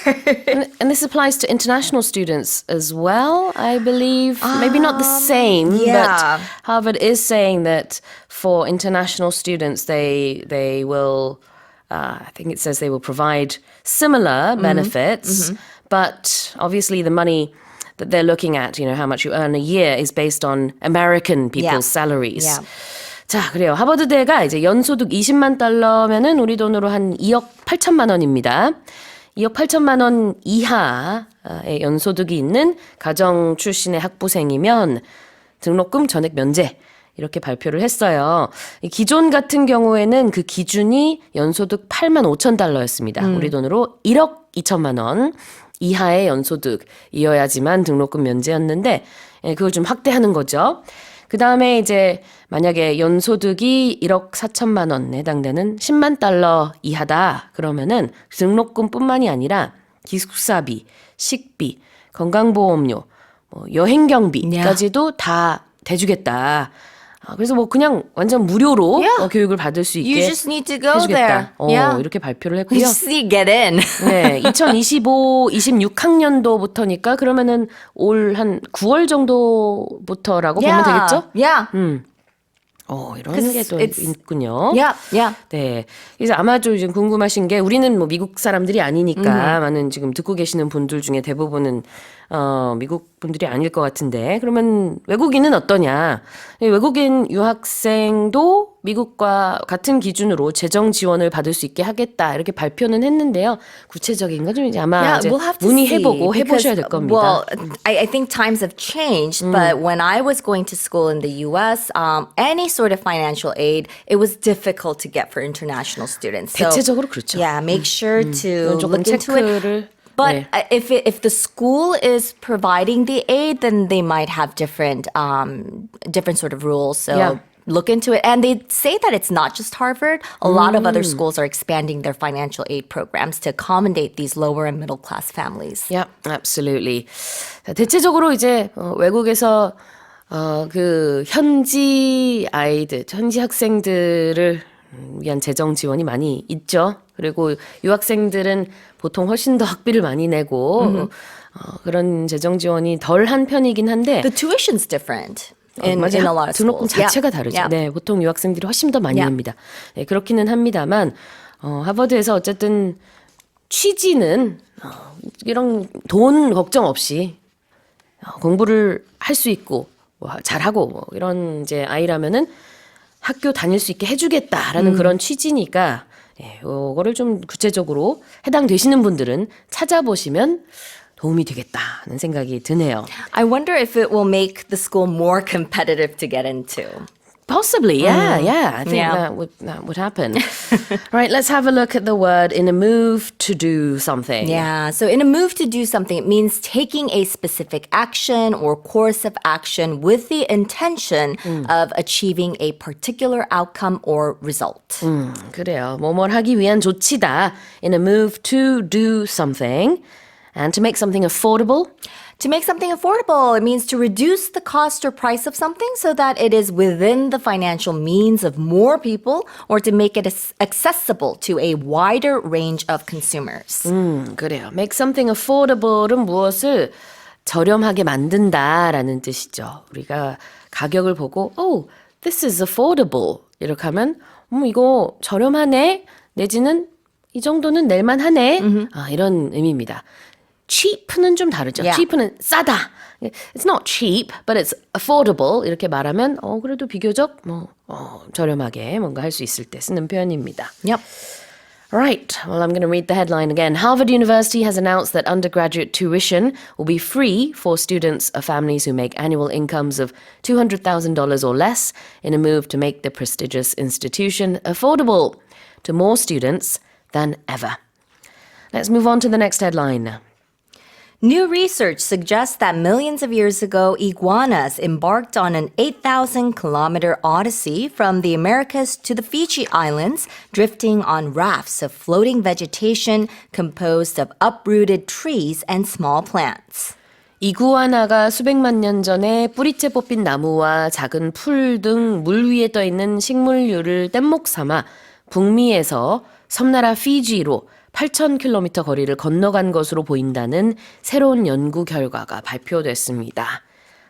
And this applies to international students as well, I believe. Maybe not the same, yeah. but Harvard is saying that for international students, they will, I think it says they will provide similar benefits, but obviously the money that they're looking at, you know, how much you earn a year is based on American people's salaries. Yeah. 자, 그래요. 하버드대가 이제 연소득 20만 달러면은 우리 돈으로 한 2억 8천만 원입니다. 2억 8천만 원 이하의 연소득이 있는 가정 출신의 학부생이면 등록금 전액 면제 이렇게 발표를 했어요. 기존 같은 경우에는 그 기준이 연소득 8만 5천 달러였습니다. 우리 돈으로 1억 2천만 원 이하의 연소득이어야지만 등록금 면제였는데 그걸 좀 확대하는 거죠. 그 다음에 이제 만약에 연소득이 1억 4천만 원에 해당되는 10만 달러 이하다 그러면은 등록금뿐만이 아니라 기숙사비, 식비, 건강보험료, 여행경비까지도 다 대주겠다. 그래서 뭐 그냥 완전 무료로 교육을 받을 수 있게 You just need to go 해주겠다. there. Yeah. 이렇게 발표를 You 했고요. just need to get in. 네, 2025, 26학년도부터니까 그러면은 올 한 9월 정도부터라고 보면 되겠죠? Yeah. 이런 게 또 있군요. Yeah. Yeah. 네. 그래서 아마 좀 지금 궁금하신 게 우리는 뭐 미국 사람들이 아니니까 많은 지금 듣고 계시는 분들 중에 대부분은 미국 분들이 아닐 것 같은데 그러면 외국인은 어떠냐? 외국인 유학생도 미국과 같은 기준으로 재정 지원을 받을 수 있게 하겠다 이렇게 발표는 했는데요. 구체적인 건 좀 이제 아마 이제 we'll have to 문의해보고 see, 해보셔야 될 because, 겁니다. Well, I think times have changed, but when I was going to school in the U.S., any sort of financial aid, it was difficult to get for international students. So, 대체적으로 그렇죠. yeah, make sure to 이건 조금 look into it. 체크를 But 네. if the school is providing the aid, then they might have different sort of rules. So Yeah. look into it. And they say that it's not just Harvard. A lot of other schools are expanding their financial aid programs to accommodate these lower and middle class families. Yeah, absolutely. 대체적으로 이제 외국에서 그 현지 아이들, 현지 학생들을 위한 재정 지원이 많이 있죠. 그리고 유학생들은 보통 훨씬 더 학비를 많이 내고 그런 재정 지원이 덜한 편이긴 한데 The tuition's different in 맞아요. a lot of 등록금 schools. 자체가 Yeah. 다르죠. Yeah. 네, 보통 유학생들이 훨씬 더 많이 Yeah. 냅니다. 네, 그렇기는 합니다만 하버드에서 어쨌든 취지는 이런 돈 걱정 없이 공부를 할 수 있고 뭐 잘하고 뭐 이런 이제 아이라면은 학교 다닐 수 있게 해주겠다라는 그런 취지니까 예, 이거를 좀 구체적으로 해당되시는 분들은 찾아보시면 도움이 되겠다는 생각이 드네요. I wonder if it will make the school more competitive to get into. Possibly, yeah. I think Yeah. that would happen. Right, let's have a look at the word in a move to do something. Yeah, so in a move to do something, it means taking a specific action or course of action with the intention of achieving a particular outcome or result. 그래요. 뭐뭘 하기 위한 조치다. In a move to do something. And to make something affordable. To make something affordable, it means to reduce the cost or price of something so that it is within the financial means of more people or to make it accessible to a wider range of consumers. 그래요. Make something affordable은 무엇을 저렴하게 만든다라는 뜻이죠. 우리가 가격을 보고, oh, this is affordable. 이렇게 하면, 이거 저렴하네. 내지는 이 정도는 낼만하네. 이런 의미입니다. cheap는 좀 다르죠. Yeah. cheap는 싸다. It's not cheap, but it's affordable. 이렇게 말하면 그래도 비교적 저렴하게 뭔가 할 수 있을 때 쓰는 표현입니다. Yep. Right. Well, I'm going to read the headline again. Harvard University has announced that undergraduate tuition will be free for students of families who make annual incomes of $200,000 or less in a move to make the prestigious institution affordable to more students than ever. Let's move on to the next headline. New research suggests that millions of years ago, iguanas embarked on an 8,000-kilometer odyssey from the Americas to the Fiji Islands, drifting on rafts of floating vegetation composed of uprooted trees and small plants. 이구아나가 수백만 년 전에 뿌리째 뽑힌 나무와 작은 풀 등 물 위에 떠 있는 식물류를 뗏목 삼아 북미에서 섬나라 피지로 8,000km 거리를 건너간 것으로 보인다는 새로운 연구 결과가 발표됐습니다.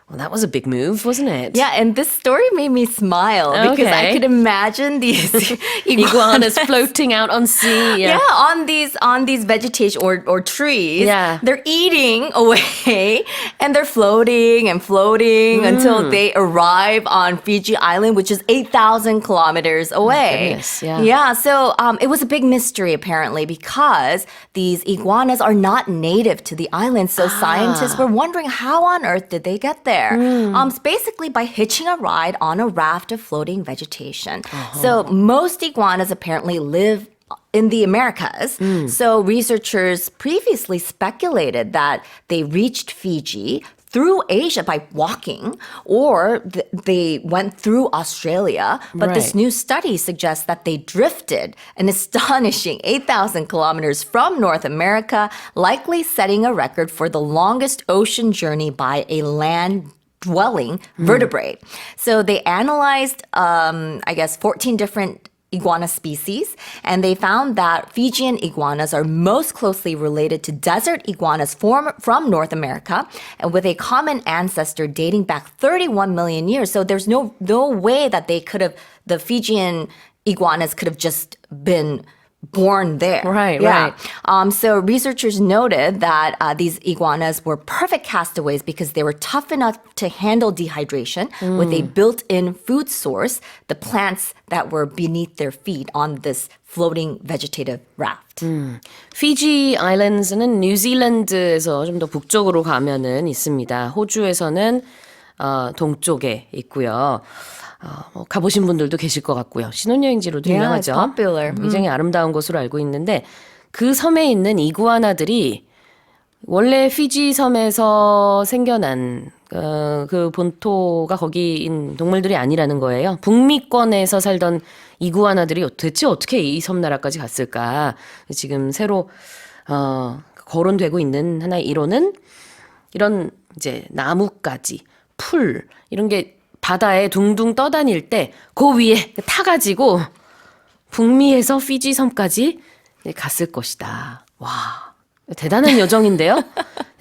Well, that was a big move, wasn't it? Yeah, and this story made me smile because I Okay. could imagine these Iguanas floating out on sea. Yeah, on these vegetation or trees. Yeah. They're eating away and they're floating and floating until they arrive on Fiji Island, which is 8,000 kilometers away. goodness, yeah. Yeah, so it was a big mystery apparently because these iguanas are not native to the island. So scientists were wondering how on earth did they get there? It's basically by hitching a ride on a raft of floating vegetation. So most iguanas apparently live in the Americas. So researchers previously speculated that they reached Fiji through Asia by walking, or they went through Australia. But this Right. new study suggests that they drifted an astonishing 8,000 kilometers from North America, likely setting a record for the longest ocean journey by a land-dwelling vertebrate. So they analyzed, 14 different iguana species, and they found that Fijian iguanas are most closely related to desert iguanas from North America, and with a common ancestor dating back 31 million years. So there's no way that the Fijian iguanas could have just been born there. Right. So researchers noted that these iguanas were perfect castaways because they were tough enough to handle dehydration with a built-in food source, the plants that were beneath their feet on this floating vegetative raft. 피지 아일랜드는 뉴질랜드에서 좀 더 북쪽으로 가면은 있습니다. 호주에서는 동쪽에 있고요. 가보신 분들도 계실 것 같고요. 신혼여행지로도 Yeah, 유명하죠. it's popular. 굉장히 아름다운 곳으로 알고 있는데 그 섬에 있는 이구아나들이 원래 피지 섬에서 생겨난 그 본토가 거기인 동물들이 아니라는 거예요. 북미권에서 살던 이구아나들이 대체 어떻게 이 섬나라까지 갔을까? 지금 새로 거론되고 있는 하나의 이론은 이런 이제 나뭇가지, 풀 이런 게 바다에 둥둥 떠다닐 때 그 위에 타가지고 북미에서 피지 섬까지 갔을 것이다. 와, 대단한 여정인데요.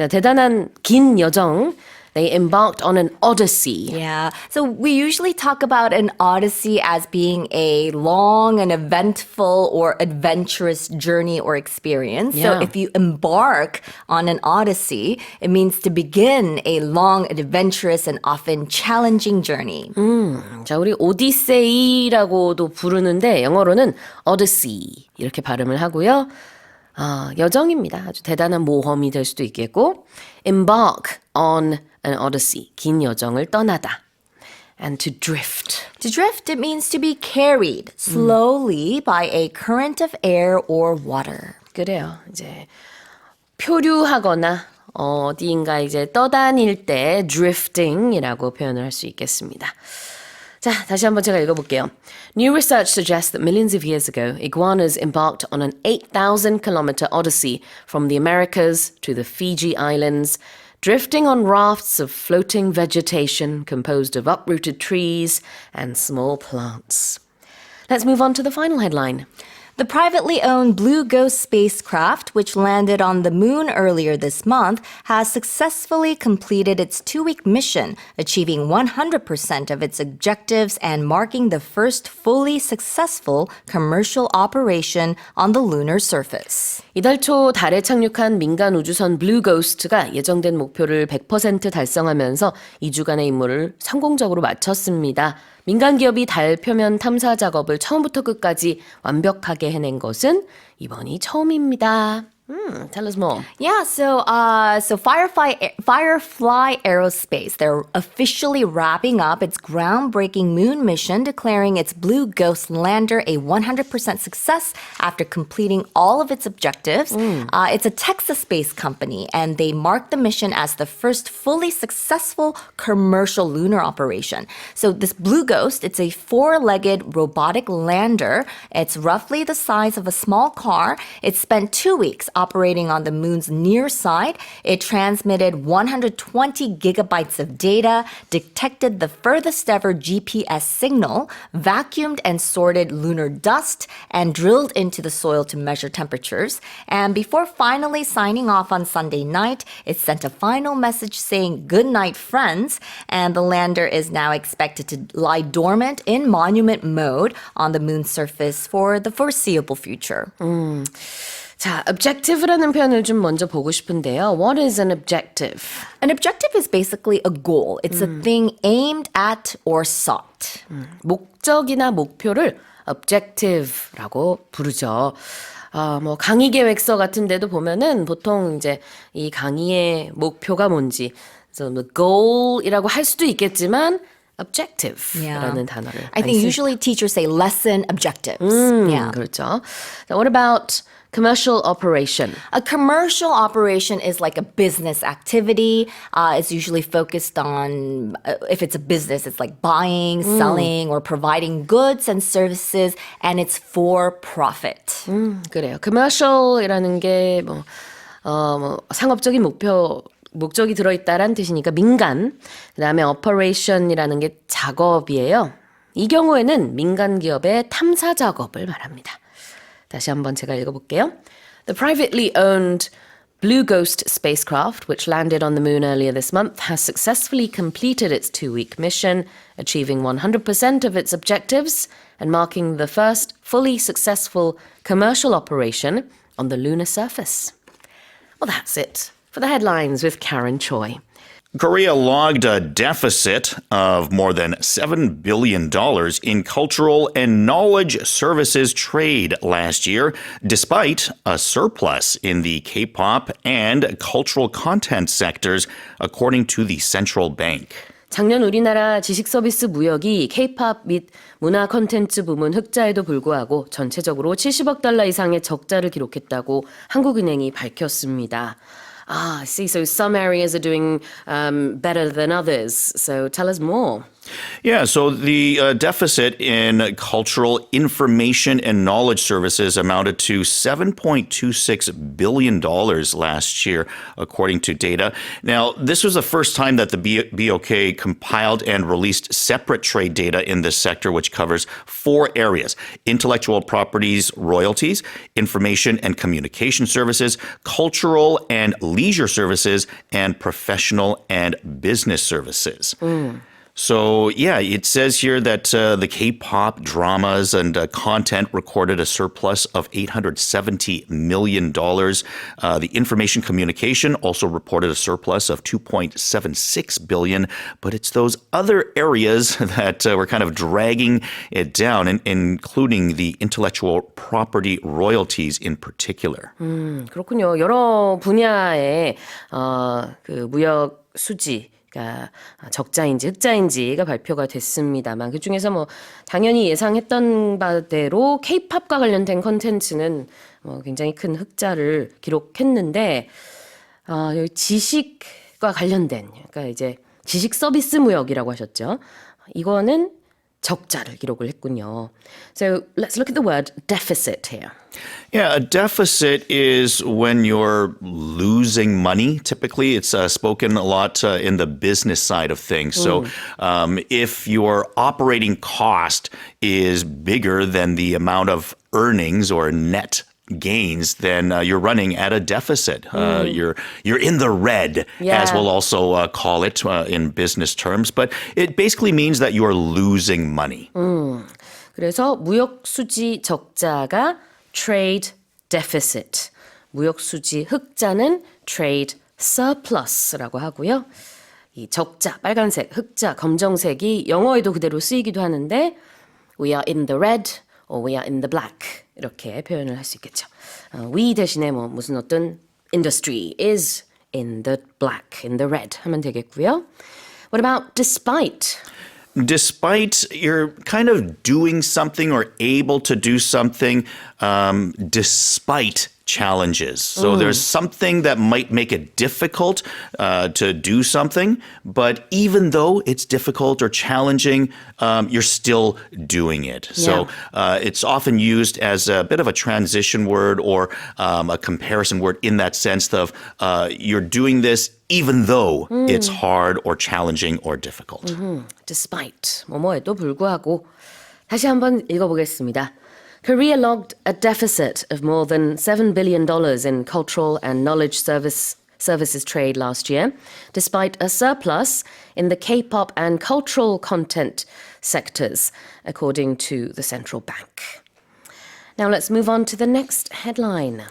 대단한 긴 여정. They embarked on an odyssey. Yeah. So we usually talk about an odyssey as being a long and eventful or adventurous journey or experience. Yeah. So if you embark on an odyssey, it means to begin a long, adventurous, and often challenging journey. 자, 우리 오디세이라고도 부르는데 영어로는 odyssey 이렇게 발음을 하고요. 여정입니다. 아주 대단한 모험이 될 수도 있겠고 embark on an odyssey, 긴 여정을 떠나다. And to drift. To drift, it means to be carried slowly by a current of air or water. 그래요. 이제 표류하거나 어디인가 이제 떠다닐 때 drifting이라고 표현을 할 수 있겠습니다. 자, 다시 한번 제가 읽어볼게요. New research suggests that millions of years ago, iguanas embarked on an 8,000-kilometer odyssey from the Americas to the Fiji Islands, drifting on rafts of floating vegetation composed of uprooted trees and small plants. Let's move on to the final headline. The privately owned Blue Ghost spacecraft, which landed on the moon earlier this month, has successfully completed its 2-week mission, achieving 100% of its objectives and marking the first fully successful commercial operation on the lunar surface. 이달 초 달에 착륙한 민간 우주선 블루 고스트가 예정된 목표를 100% 달성하면서 2주간의 임무를 성공적으로 마쳤습니다. 민간 기업이 달 표면 탐사 작업을 처음부터 끝까지 완벽하게 해낸 것은 이번이 처음입니다. Tell us more. Yeah, so Firefly Aerospace, they're officially wrapping up its groundbreaking moon mission, declaring its Blue Ghost lander a 100% success after completing all of its objectives. It's a Texas-based company, and they marked the mission as the first fully successful commercial lunar operation. So this Blue Ghost, it's a 4-legged robotic lander. It's roughly the size of a small car. It spent 2 weeks operating on the moon's near side. It transmitted 120 gigabytes of data, detected the furthest ever GPS signal, vacuumed and sorted lunar dust, and drilled into the soil to measure temperatures. And before finally signing off on Sunday night, it sent a final message saying, "Good night, friends." And the lander is now expected to lie dormant in monument mode on the moon's surface for the foreseeable future. 자, objective라는 표현을 좀 먼저 보고 싶은데요. What is an objective? An objective is basically a goal. It's a thing aimed at or sought. 목적이나 목표를 objective라고 부르죠. 뭐 강의 계획서 같은 데도 보면은 보통 이제 이 강의의 목표가 뭔지 그래서 뭐 goal이라고 할 수도 있겠지만 objective라는 단어를 I think usually teachers say lesson objectives. Yeah. 그렇죠. So what about commercial operation? A commercial operation is like a business activity. It's usually focused on, if it's a business, it's like buying, selling, or providing goods and services, and it's for profit. 그래요. commercial이라는 게 뭐 상업적인 목적이 들어있다란 뜻이니까 민간. 그다음에 operation이라는 게 작업이에요. 이 경우에는 민간 기업의 탐사 작업을 말합니다. 다시 한번 제가 읽어볼게요. The privately owned Blue Ghost spacecraft, which landed on the moon earlier this month, has successfully completed its 2-week mission, achieving 100% of its objectives and marking the first fully successful commercial operation on the lunar surface. Well, that's it for the headlines with Karen Choi. Korea logged a deficit of more than $7 billion in cultural and knowledge services trade last year, despite a surplus in the K-pop and cultural content sectors, according to the central bank. 작년 우리나라 지식서비스 무역이 K-팝 및 문화 콘텐츠 부문 흑자에도 불구하고 전체적으로 70억 달러 이상의 적자를 기록했다고 한국은행이 밝혔습니다. I see. So some areas are doing better than others. So tell us more. Yeah, so the deficit in cultural information and knowledge services amounted to $7.26 billion last year, according to data. Now, this was the first time that the BOK compiled and released separate trade data in this sector, which covers 4 areas: intellectual properties, royalties, information and communication services, cultural and leisure services, and professional and business services. So, yeah, it says here that the K-pop dramas and content recorded a surplus of $870 million. The information communication also reported a surplus of $2.76 billion. But it's those other areas that were kind of dragging it down, including the intellectual property royalties in particular. 그렇군요. 여러 분야의 그 무역 수지 가 적자인지 흑자인지가 발표가 됐습니다만 그중에서 뭐 당연히 예상했던 바대로 K-팝과 관련된 콘텐츠는 굉장히 큰 흑자를 기록했는데 여기 지식과 관련된 그러니까 이제 지식 서비스 무역이라고 하셨죠. 이거는 적자를 기록을 했군요. So let's look at the word deficit here. Yeah, a deficit is when you're losing money. Typically, it's spoken a lot in the business side of things. So if your operating cost is bigger than the amount of earnings or net gains, then you're running at a deficit. You're in the red, as we'll also call it in business terms. But it basically means that you're losing money. 그래서 무역 수지 적자가 trade deficit, 무역 수지 흑자는 trade surplus라고 하고요. 이 적자, 빨간색, 흑자, 검정색이 영어에도 그대로 쓰이기도 하는데 we are in the red or we are in the black 이렇게 표현을 할 수 있겠죠. we 대신에 뭐 무슨 어떤 industry is in the black, in the red 하면 되겠고요. What about despite? Despite you're kind of doing something or able to do something despite challenges. So there's something that might make it difficult to do something, but even though it's difficult or challenging, you're still doing it. So it's often used as a bit of a transition word or a comparison word in that sense of you're doing this even though it's hard or challenging or difficult. Despite 뭐뭐에도 불구하고 다시 한번 읽어보겠습니다. Korea logged a deficit of more than $7 billion in cultural and knowledge services trade last year, despite a surplus in the K-pop and cultural content sectors, according to the central bank. Now let's move on to the next headline.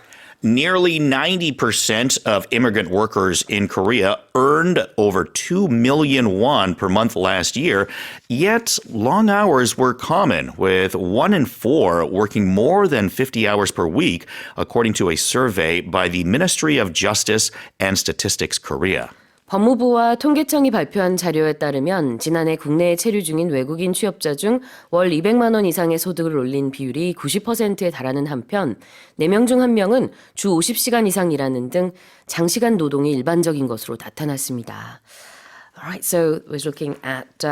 Nearly 90% of immigrant workers in Korea earned over 2 million won per month last year, yet long hours were common, with 1 in 4 working more than 50 hours per week, according to a survey by the Ministry of Justice and Statistics Korea. 법무부와 통계청이 발표한 자료에 따르면 지난해 국내에 체류 중인 외국인 취업자 중 월 200만 원 이상의 소득을 올린 비율이 90%에 달하는 한편 4명 중 1명은 주 50시간 이상 일하는 등 장시간 노동이 일반적인 것으로 나타났습니다. Alright, so we're looking at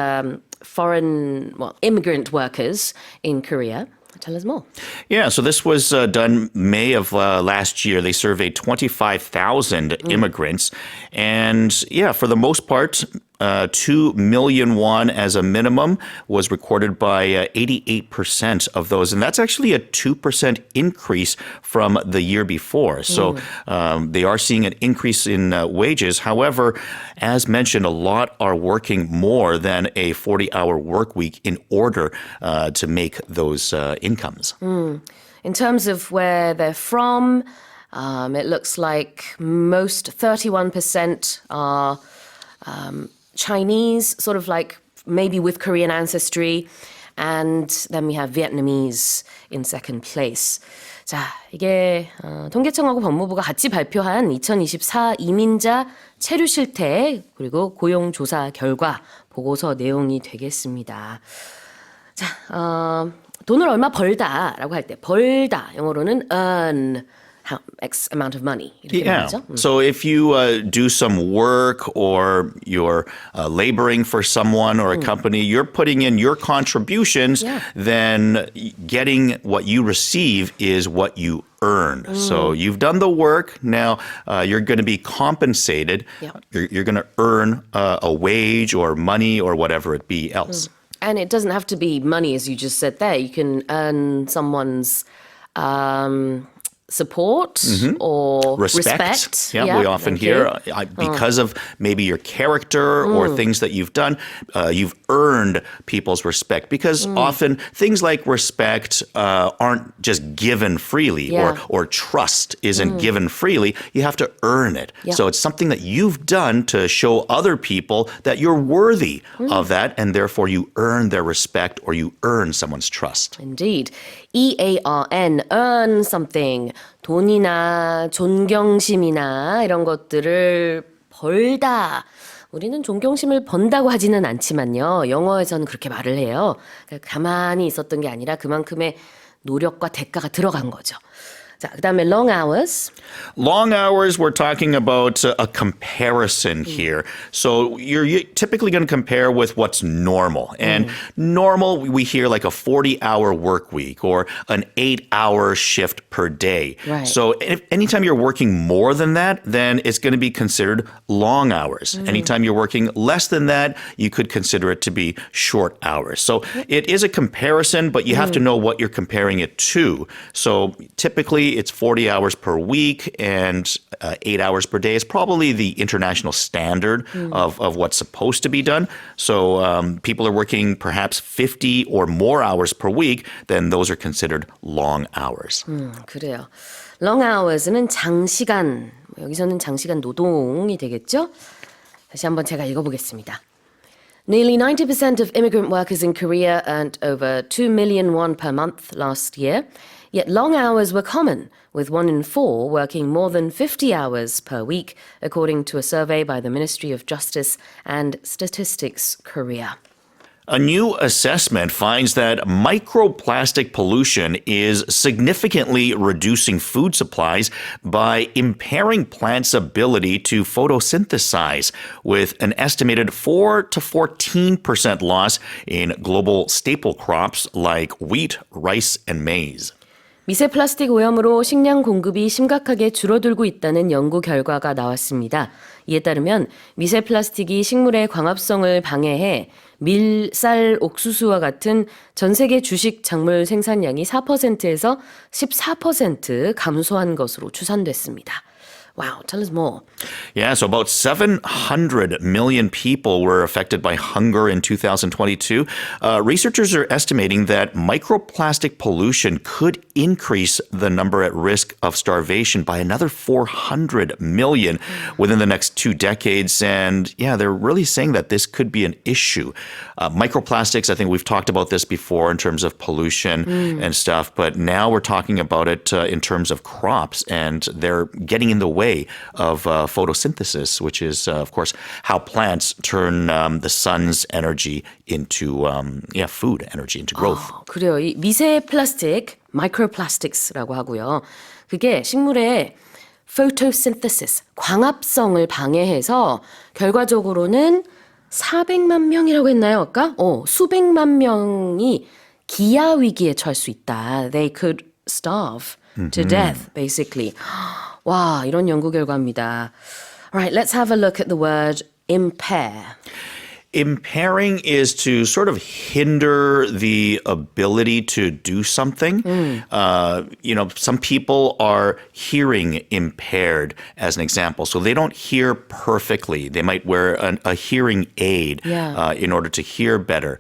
immigrant workers in Korea. Tell us more. Yeah, so this was done May of last year. They surveyed 25,000 immigrants. And yeah, for the most part, 2 million won as a minimum was recorded by 88% of those. And that's actually a 2% increase from the year before. So they are seeing an increase in wages. However, as mentioned, a lot are working more than a 40-hour work week in order to make those incomes. In terms of where they're from, it looks like most 31% are Chinese, sort of like maybe with Korean ancestry, and then we have Vietnamese in second place. 자, 이게 통계청하고 법무부가 같이 발표한 2024 이민자 체류 실태 그리고 고용 조사 결과 보고서 내용이 되겠습니다. 자, 돈을 얼마 벌다라고 할 때 벌다 영어로는 earn X amount of money. 이렇게 Yeah. 말하죠. So if you do some work or you're laboring for someone or a company, you're putting in your contributions, Yeah. then getting what you receive is what you earn. So you've done the work. Now you're going to be compensated. Yeah. You're going to earn a wage or money or whatever it be else. And it doesn't have to be money, as you just said there. You can earn someone's support or respect. Yeah, we often thank you. hear because of maybe your character or things that you've done, you've earned people's respect. Because often things like respect aren't just given freely, Yeah. or trust isn't given freely. You have to earn it. Yeah. So it's something that you've done to show other people that you're worthy of that, and therefore you earn their respect or you earn someone's trust. Indeed. EARN, earn something. 돈이나 존경심이나 이런 것들을 벌다. 우리는 존경심을 번다고 하지는 않지만요. 영어에서는 그렇게 말을 해요. 그러니까 가만히 있었던 게 아니라 그만큼의 노력과 대가가 들어간 거죠. 자, 그다음에 long hours. Long hours, we're talking about a comparison here. So you're typically going to compare with what's normal. And normal, we hear like a 40-hour work week or an 8-hour shift per day. Right. So anytime you're working more than that, then it's going to be considered long hours. Anytime you're working less than that, you could consider it to be short hours. So it is a comparison, but you have to know what you're comparing it to. So typically, it's 40 hours per week and 8 hours per day is probably the international standard of what's supposed to be done. So people are working perhaps 50 or more hours per week, then those are considered long hours. 그래요. long hours는 장시간, 여기서는 장시간 노동이 되겠죠? 다시 한번 제가 읽어보겠습니다. Nearly 90% of immigrant workers in Korea earned over 2 million won per month last year. Yet long hours were common, with 1 in 4 working more than 50 hours per week, according to a survey by the Ministry of Justice and Statistics Korea. A new assessment finds that microplastic pollution is significantly reducing food supplies by impairing plants' ability to photosynthesize, with an estimated 4 to 14% loss in global staple crops like wheat, rice, and maize. 미세 플라스틱 오염으로 식량 공급이 심각하게 줄어들고 있다는 연구 결과가 나왔습니다. 이에 따르면 미세 플라스틱이 식물의 광합성을 방해해 밀, 쌀, 옥수수와 같은 전 세계 주식 작물 생산량이 4%에서 14% 감소한 것으로 추산됐습니다. Wow, tell us more. Yeah, so about 700 million people were affected by hunger in 2022. Researchers are estimating that microplastic pollution could increase the number at risk of starvation by another 400 million within the next 2 decades. And yeah, they're really saying that this could be an issue. Microplastics, I think we've talked about this before in terms of pollution and stuff, but now we're talking about it in terms of crops, and they're getting in the way of photosynthesis, which is, of course, how plants turn the sun's energy into food energy, into growth. 그래요. 이 미세 플라스틱, microplastics라고 하고요. 그게 식물의 photosynthesis, 광합성을 방해해서 결과적으로는 400만 명이라고 했나요, 아까? 수백만 명이 기아 위기에 처할 수 있다. They could starve to death, basically. 와, 이런 연구 결과입니다. Alright, let's have a look at the word impair. Impairing is to sort of hinder the ability to do something. Some people are hearing impaired, as an example. So they don't hear perfectly. They might wear a hearing aid in order to hear better.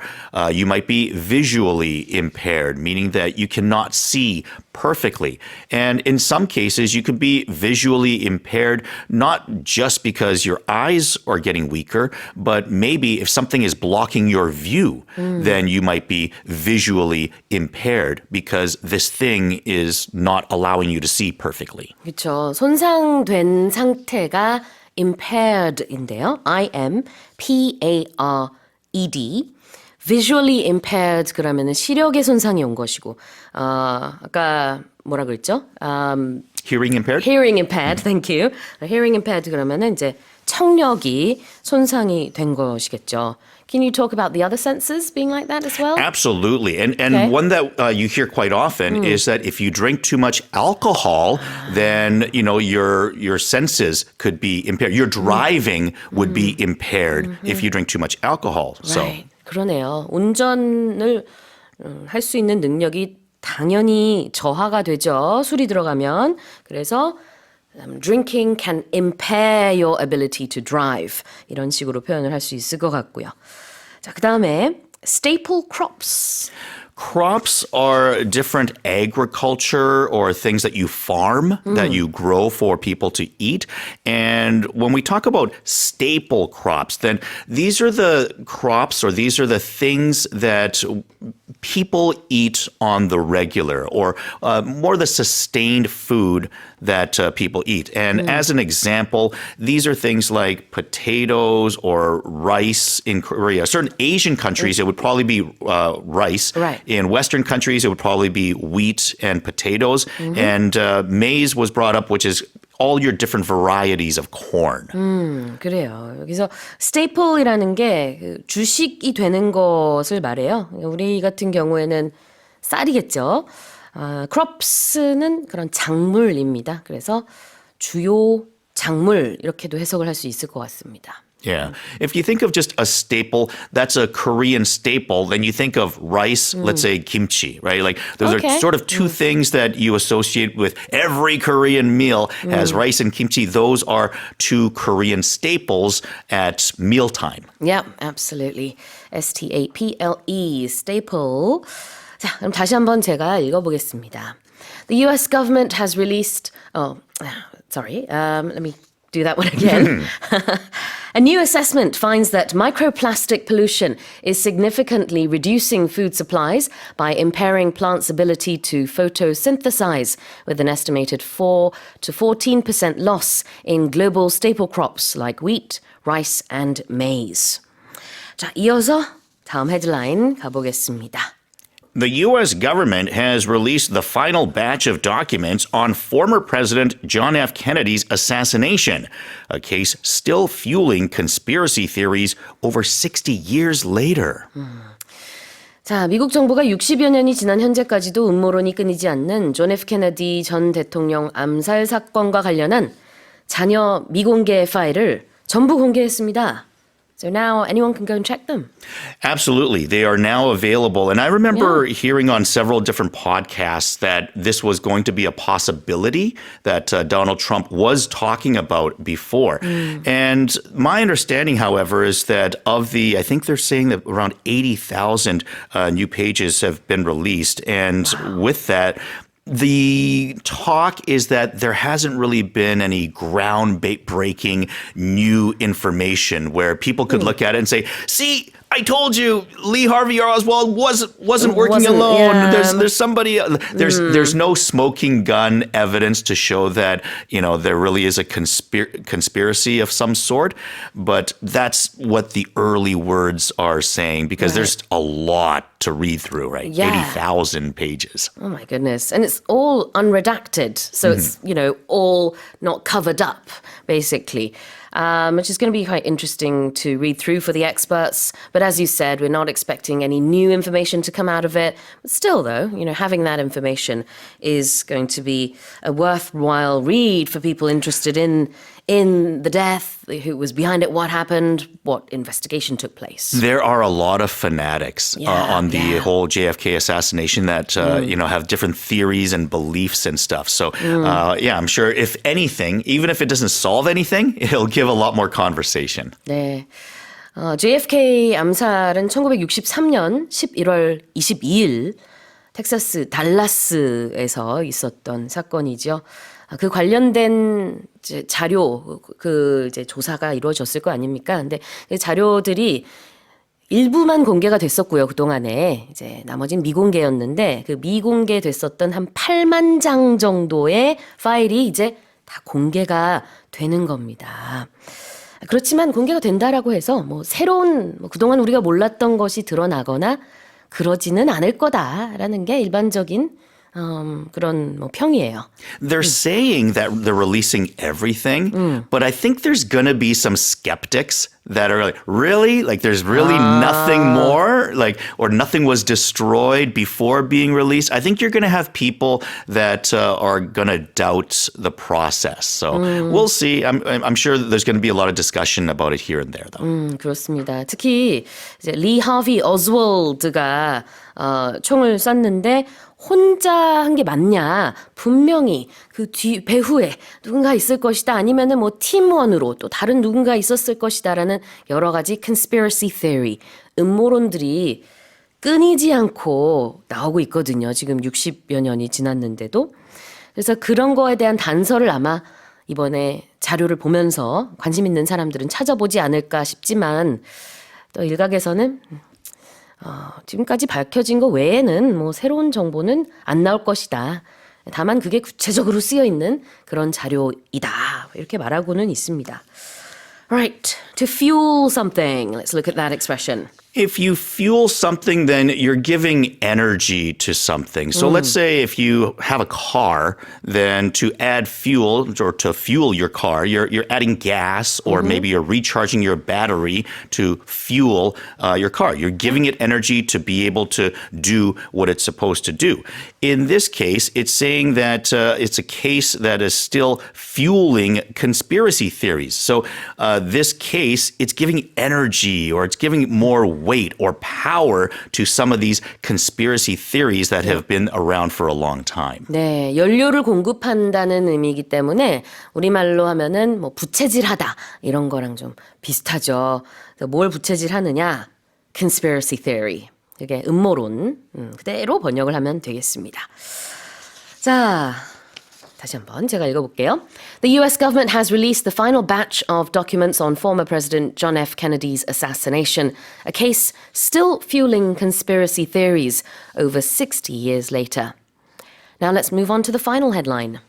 You might be visually impaired, meaning that you cannot see perfectly. And in some cases, you could be visually impaired, not just because your eyes are getting weaker, but maybe if something is blocking your view, then you might be visually impaired because this thing is not allowing you to see perfectly. 그렇죠. 손상된 상태가 impaired인데요. I-M-P-A-R-E-D. visually impaired 그러면은 시력의 손상이 온 것이고, 아까 뭐라 그랬죠? Hearing impaired? Hearing impaired, thank you. Hearing impaired 그러면은 이제 청력이 손상이 된 것이겠죠. Can you talk about the other senses being like that as well? Absolutely. And Okay. one that you hear quite often is that if you drink too much alcohol, then, your senses could be impaired. Your driving would be impaired if you drink too much alcohol. Right. 그러네요. 운전을 할 수 있는 능력이 당연히 저하가 되죠. 술이 들어가면. 그래서 drinking can impair your ability to drive. 이런 식으로 표현을 할 수 있을 것 같고요. 자, 그다음에 staple crops. Crops are different agriculture or things that you farm, that you grow for people to eat. And when we talk about staple crops, then these are the crops or these are the things that people eat on the regular or more the sustained food that people eat. And as an example, these are things like potatoes or rice in Korea. Certain Asian countries, it would probably be rice. Right. In Western countries, it would probably be wheat and potatoes. And maize was brought up, which is all your different varieties of corn. 그래요. 여기서 staple이라는 게 그 주식이 되는 것을 말해요. 우리 같은 경우에는 쌀이겠죠. crops는 그런 작물입니다. 그래서 주요 작물 이렇게도 해석을 할 수 있을 것 같습니다. Yeah. If you think of just a staple, that's a Korean staple, then you think of rice, let's say kimchi, right? Like those Okay. are sort of two things that you associate with every Korean meal has rice and kimchi. Those are two Korean staples at mealtime. Yeah, absolutely. S-T-A-P-L-E, staple. 자, 그럼 다시 한번 제가 읽어보겠습니다. The US government has released, let me do that one again. A new assessment finds that microplastic pollution is significantly reducing food supplies by impairing plants' ability to photosynthesize, with an estimated 4 to 14% loss in global staple crops like wheat, rice, and maize. 자, 이어서 다음 헤드라인 가보겠습니다. The U.S. government has released the final batch of documents on former President John F. Kennedy's assassination, a case still fueling conspiracy theories over 60 years later. 자, 미국 정부가 60여 년이 지난 현재까지도 음모론이 끊이지 않는 존 F. 케네디 전 대통령 암살 사건과 관련한 자녀 미공개 파일을 전부 공개했습니다. So now anyone can go and check them. Absolutely. They are now available. And I remember hearing on several different podcasts that this was going to be a possibility that Donald Trump was talking about before. And my understanding, however, is that I think they're saying that around 80,000 new pages have been released. And with that, the talk is that there hasn't really been any groundbreaking new information where people could look at it and say, see, I told you Lee Harvey Oswald wasn't working alone. yeah. There's somebody there's no smoking gun evidence to show that, there really is a conspiracy of some sort, but that's what the early words are saying because there's a lot to read through, right? Yeah. 80,000 pages. Oh my goodness. And it's all unredacted. So it's, all not covered up, basically. Which is going to be quite interesting to read through for the experts. But as you said, we're not expecting any new information to come out of it. But still, though, having that information is going to be a worthwhile read for people interested in the death, who was behind it, what happened, what investigation took place. There are a lot of fanatics on the whole JFK assassination that, have different theories and beliefs and stuff. So, I'm sure if anything, even if it doesn't solve anything, it'll give a lot more conversation. 네. JFK 암살은 1963년 11월 22일 텍사스 달라스에서 있었던 사건이죠. 그 관련된 이제 자료, 이제 조사가 이루어졌을 거 아닙니까? 근데 그 자료들이 일부만 공개가 됐었고요, 그동안에. 이제 나머지는 미공개였는데 그 미공개됐었던 한 8만 장 정도의 파일이 이제 다 공개가 되는 겁니다. 그렇지만 공개가 된다라고 해서 새로운 그동안 우리가 몰랐던 것이 드러나거나 그러지는 않을 거다라는 게 일반적인 그런 뭐 평이에요. They're saying that they're releasing everything, but I think there's going to be some skeptics that are like, really? Like, there's really nothing more? Like, or nothing was destroyed before being released? I think you're going to have people that are going to doubt the process. So we'll see. I'm sure there's going to be a lot of discussion about it here and there, though. 그렇습니다. 특히 이제 리 하비 어즈월드가 총을 쐈는데 혼자 한 게 맞냐? 분명히 그 뒤 배후에 누군가 있을 것이다. 아니면은 뭐 팀원으로 또 다른 누군가 있었을 것이다라는 여러 가지 conspiracy theory, 음모론들이 끊이지 않고 나오고 있거든요. 지금 60여 년이 지났는데도. 그래서 그런 거에 대한 단서를 아마 이번에 자료를 보면서 관심 있는 사람들은 찾아보지 않을까 싶지만 또 일각에서는 지금까지 밝혀진 거 외에는 뭐 새로운 정보는 안 나올 것이다. 다만 그게 구체적으로 쓰여 있는 그런 자료이다. 이렇게 말하고는 있습니다. Right. To fuel something. Let's look at that expression. If you fuel something, then you're giving energy to something. So let's say if you have a car, then to add fuel or to fuel your car, you're adding gas or maybe you're recharging your battery to fuel your car. You're giving it energy to be able to do what it's supposed to do. In this case, it's saying that it's a case that is still fueling conspiracy theories. So this case, it's giving energy or it's giving more weight or power to some of these conspiracy theories that have been around for a long time. 네, 연료를 공급한다는 의미이기 때문에 우리말로 하면은 뭐 부채질하다 이런 거랑 좀 비슷하죠. 그래서 뭘 부채질하느냐? Conspiracy theory. 이게 음모론. 그대로 번역을 하면 되겠습니다. 자, 다시 한번 제가 읽어볼게요. The US government has released the final batch of documents on former President John F. Kennedy's assassination, a case still fueling conspiracy theories over 60 years later. Now let's move on to the final headline.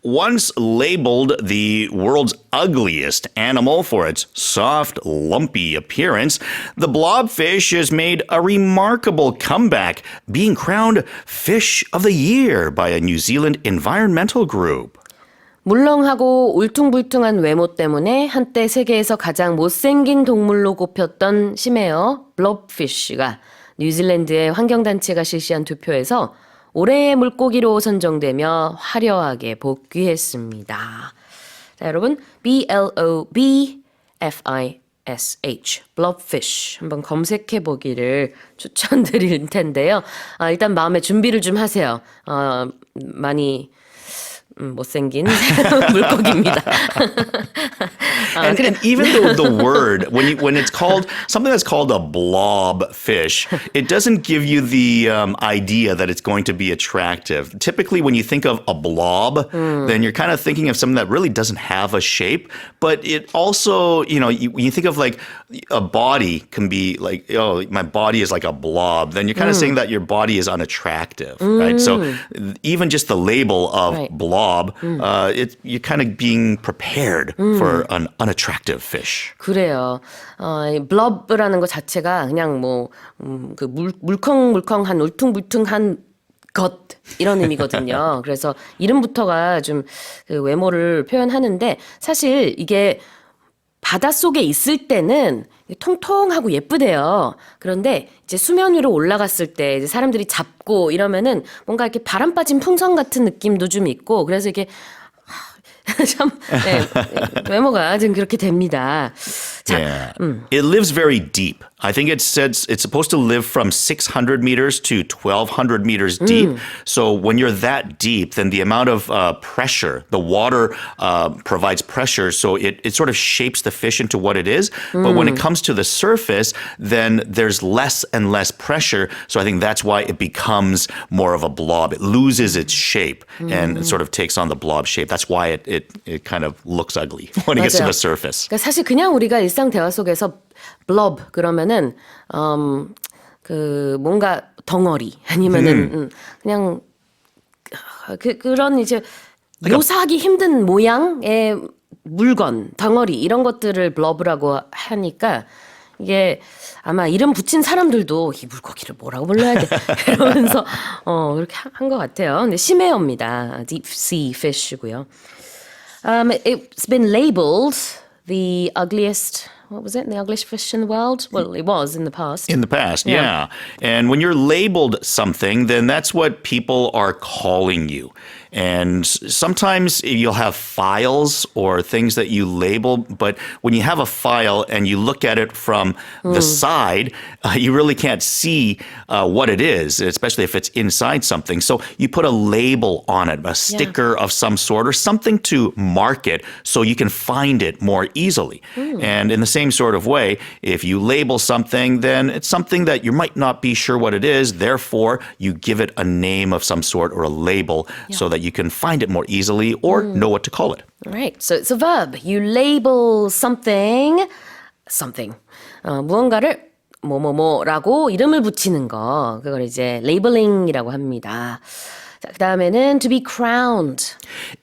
Once labeled the world's ugliest animal for its soft, lumpy appearance, the blobfish has made a remarkable comeback, being crowned Fish of the Year by a New Zealand environmental group. 물렁하고 울퉁불퉁한 외모 때문에 한때 세계에서 가장 못생긴 동물로 꼽혔던 심해어 블롭피쉬가 뉴질랜드의 환경단체가 실시한 투표에서 올해의 물고기로 선정되며 화려하게 복귀했습니다. 자, 여러분 BLOBFISH blobfish 한번 검색해 보기를 추천드릴 텐데요. 일단 마음의 준비를 좀 하세요. 많이 못생긴 물고기입니다. And even though the word, when it's called something that's called a blob fish, it doesn't give you the idea that it's going to be attractive. Typically, when you think of a blob, then you're kind of thinking of something that really doesn't have a shape. But it also, when you think of like a body can be like, oh, my body is like a blob, then you're kind of saying that your body is unattractive, right? So even just the label of blob, you're kind of being prepared for an unattractive fish. 그래요. 블럽이라는 것 자체가 그냥 그 물컹물컹한 울퉁불퉁한 것 이런 의미거든요. 그래서 이름부터가 좀 그 외모를 표현하는데 사실 이게 바닷속에 있을 때는 통통하고 예쁘대요. 그런데 이제 수면 위로 올라갔을 때 이제 사람들이 잡고 이러면은 뭔가 이렇게 바람 빠진 풍선 같은 느낌도 좀 있고 그래서 이게 참 외모가 좀 그렇게 됩니다. 자, Yeah. It lives very deep. I think it says it's supposed to live from 600 meters to 1,200 meters deep. So when you're that deep, then the amount of pressure, the water provides pressure, so it sort of shapes the fish into what it is. But when it comes to the surface, then there's less and less pressure. So I think that's why it becomes more of a blob. It loses its shape and it sort of takes on the blob shape. That's why it kind of looks ugly when it gets to 맞아요. the surface. 그러니까 사실 그냥 우리가 일상 대화 속에서 blob 그러면은 그 뭔가 덩어리 아니면은 그냥 그런 이제 묘사하기 힘든 모양의 물건 덩어리 이런 것들을 blob라고 하니까 이게 아마 이름 붙인 사람들도 이 물고기를 뭐라고 불러야 돼 이러면서 그렇게 한 것 같아요. 근데 심해어입니다. Deep sea fish고요. It's been labeled the ugliest. What was it? The ugliest fish in the world? Well, it was in the past. In the past, yeah. And when you're labeled something, then that's what people are calling you. And sometimes you'll have files or things that you label, but when you have a file and you look at it from the side, you really can't see what it is, especially if it's inside something. So you put a label on it, a sticker of some sort, or something to mark it so you can find it more easily. And in the same sort of way, if you label something, then it's something that you might not be sure what it is. Therefore, you give it a name of some sort or a label so that you can find it more easily or know what to call it. Right. So it's a verb. You label something. 무언가를 뭐뭐뭐라고 이름을 붙이는 거. 그걸 이제 labeling이라고 합니다. 자, 그다음에는 to be crowned.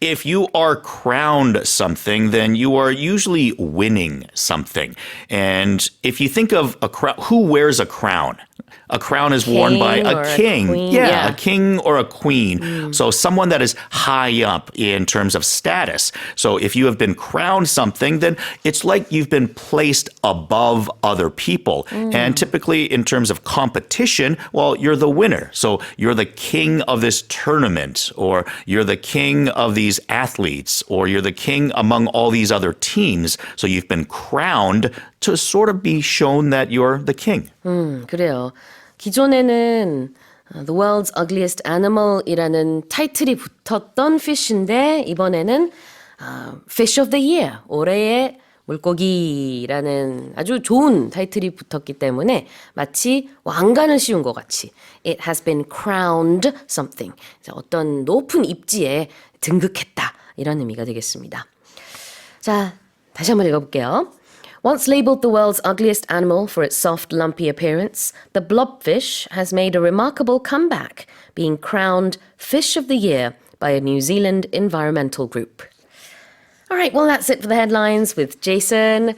If you are crowned something, then you are usually winning something. And if you think of a crown, who wears a crown? A crown is worn by King or a a king. queen, Yeah, yeah. a king or a queen. So someone that is high up in terms of status. So if you have been crowned something, then it's like you've been placed above other people. And typically in terms of competition, well, you're the winner. So you're the king of this tournament, or you're the king of these athletes, or you're the king among all these other teams. So you've been crowned to sort of be shown that you're the king. 그래요. 기존에는 The World's Ugliest Animal이라는 타이틀이 붙었던 fish인데 이번에는 Fish of the Year, 올해의 물고기라는 아주 좋은 타이틀이 붙었기 때문에 마치 왕관을 씌운 것 같이 It has been crowned something. 어떤 높은 입지에 등극했다. 이런 의미가 되겠습니다. 자, 다시 한번 읽어볼게요. Once labelled the world's ugliest animal for its soft, lumpy appearance, the blobfish has made a remarkable comeback, being crowned Fish of the Year by a New Zealand environmental group. All right, well, that's it for the headlines with Jason.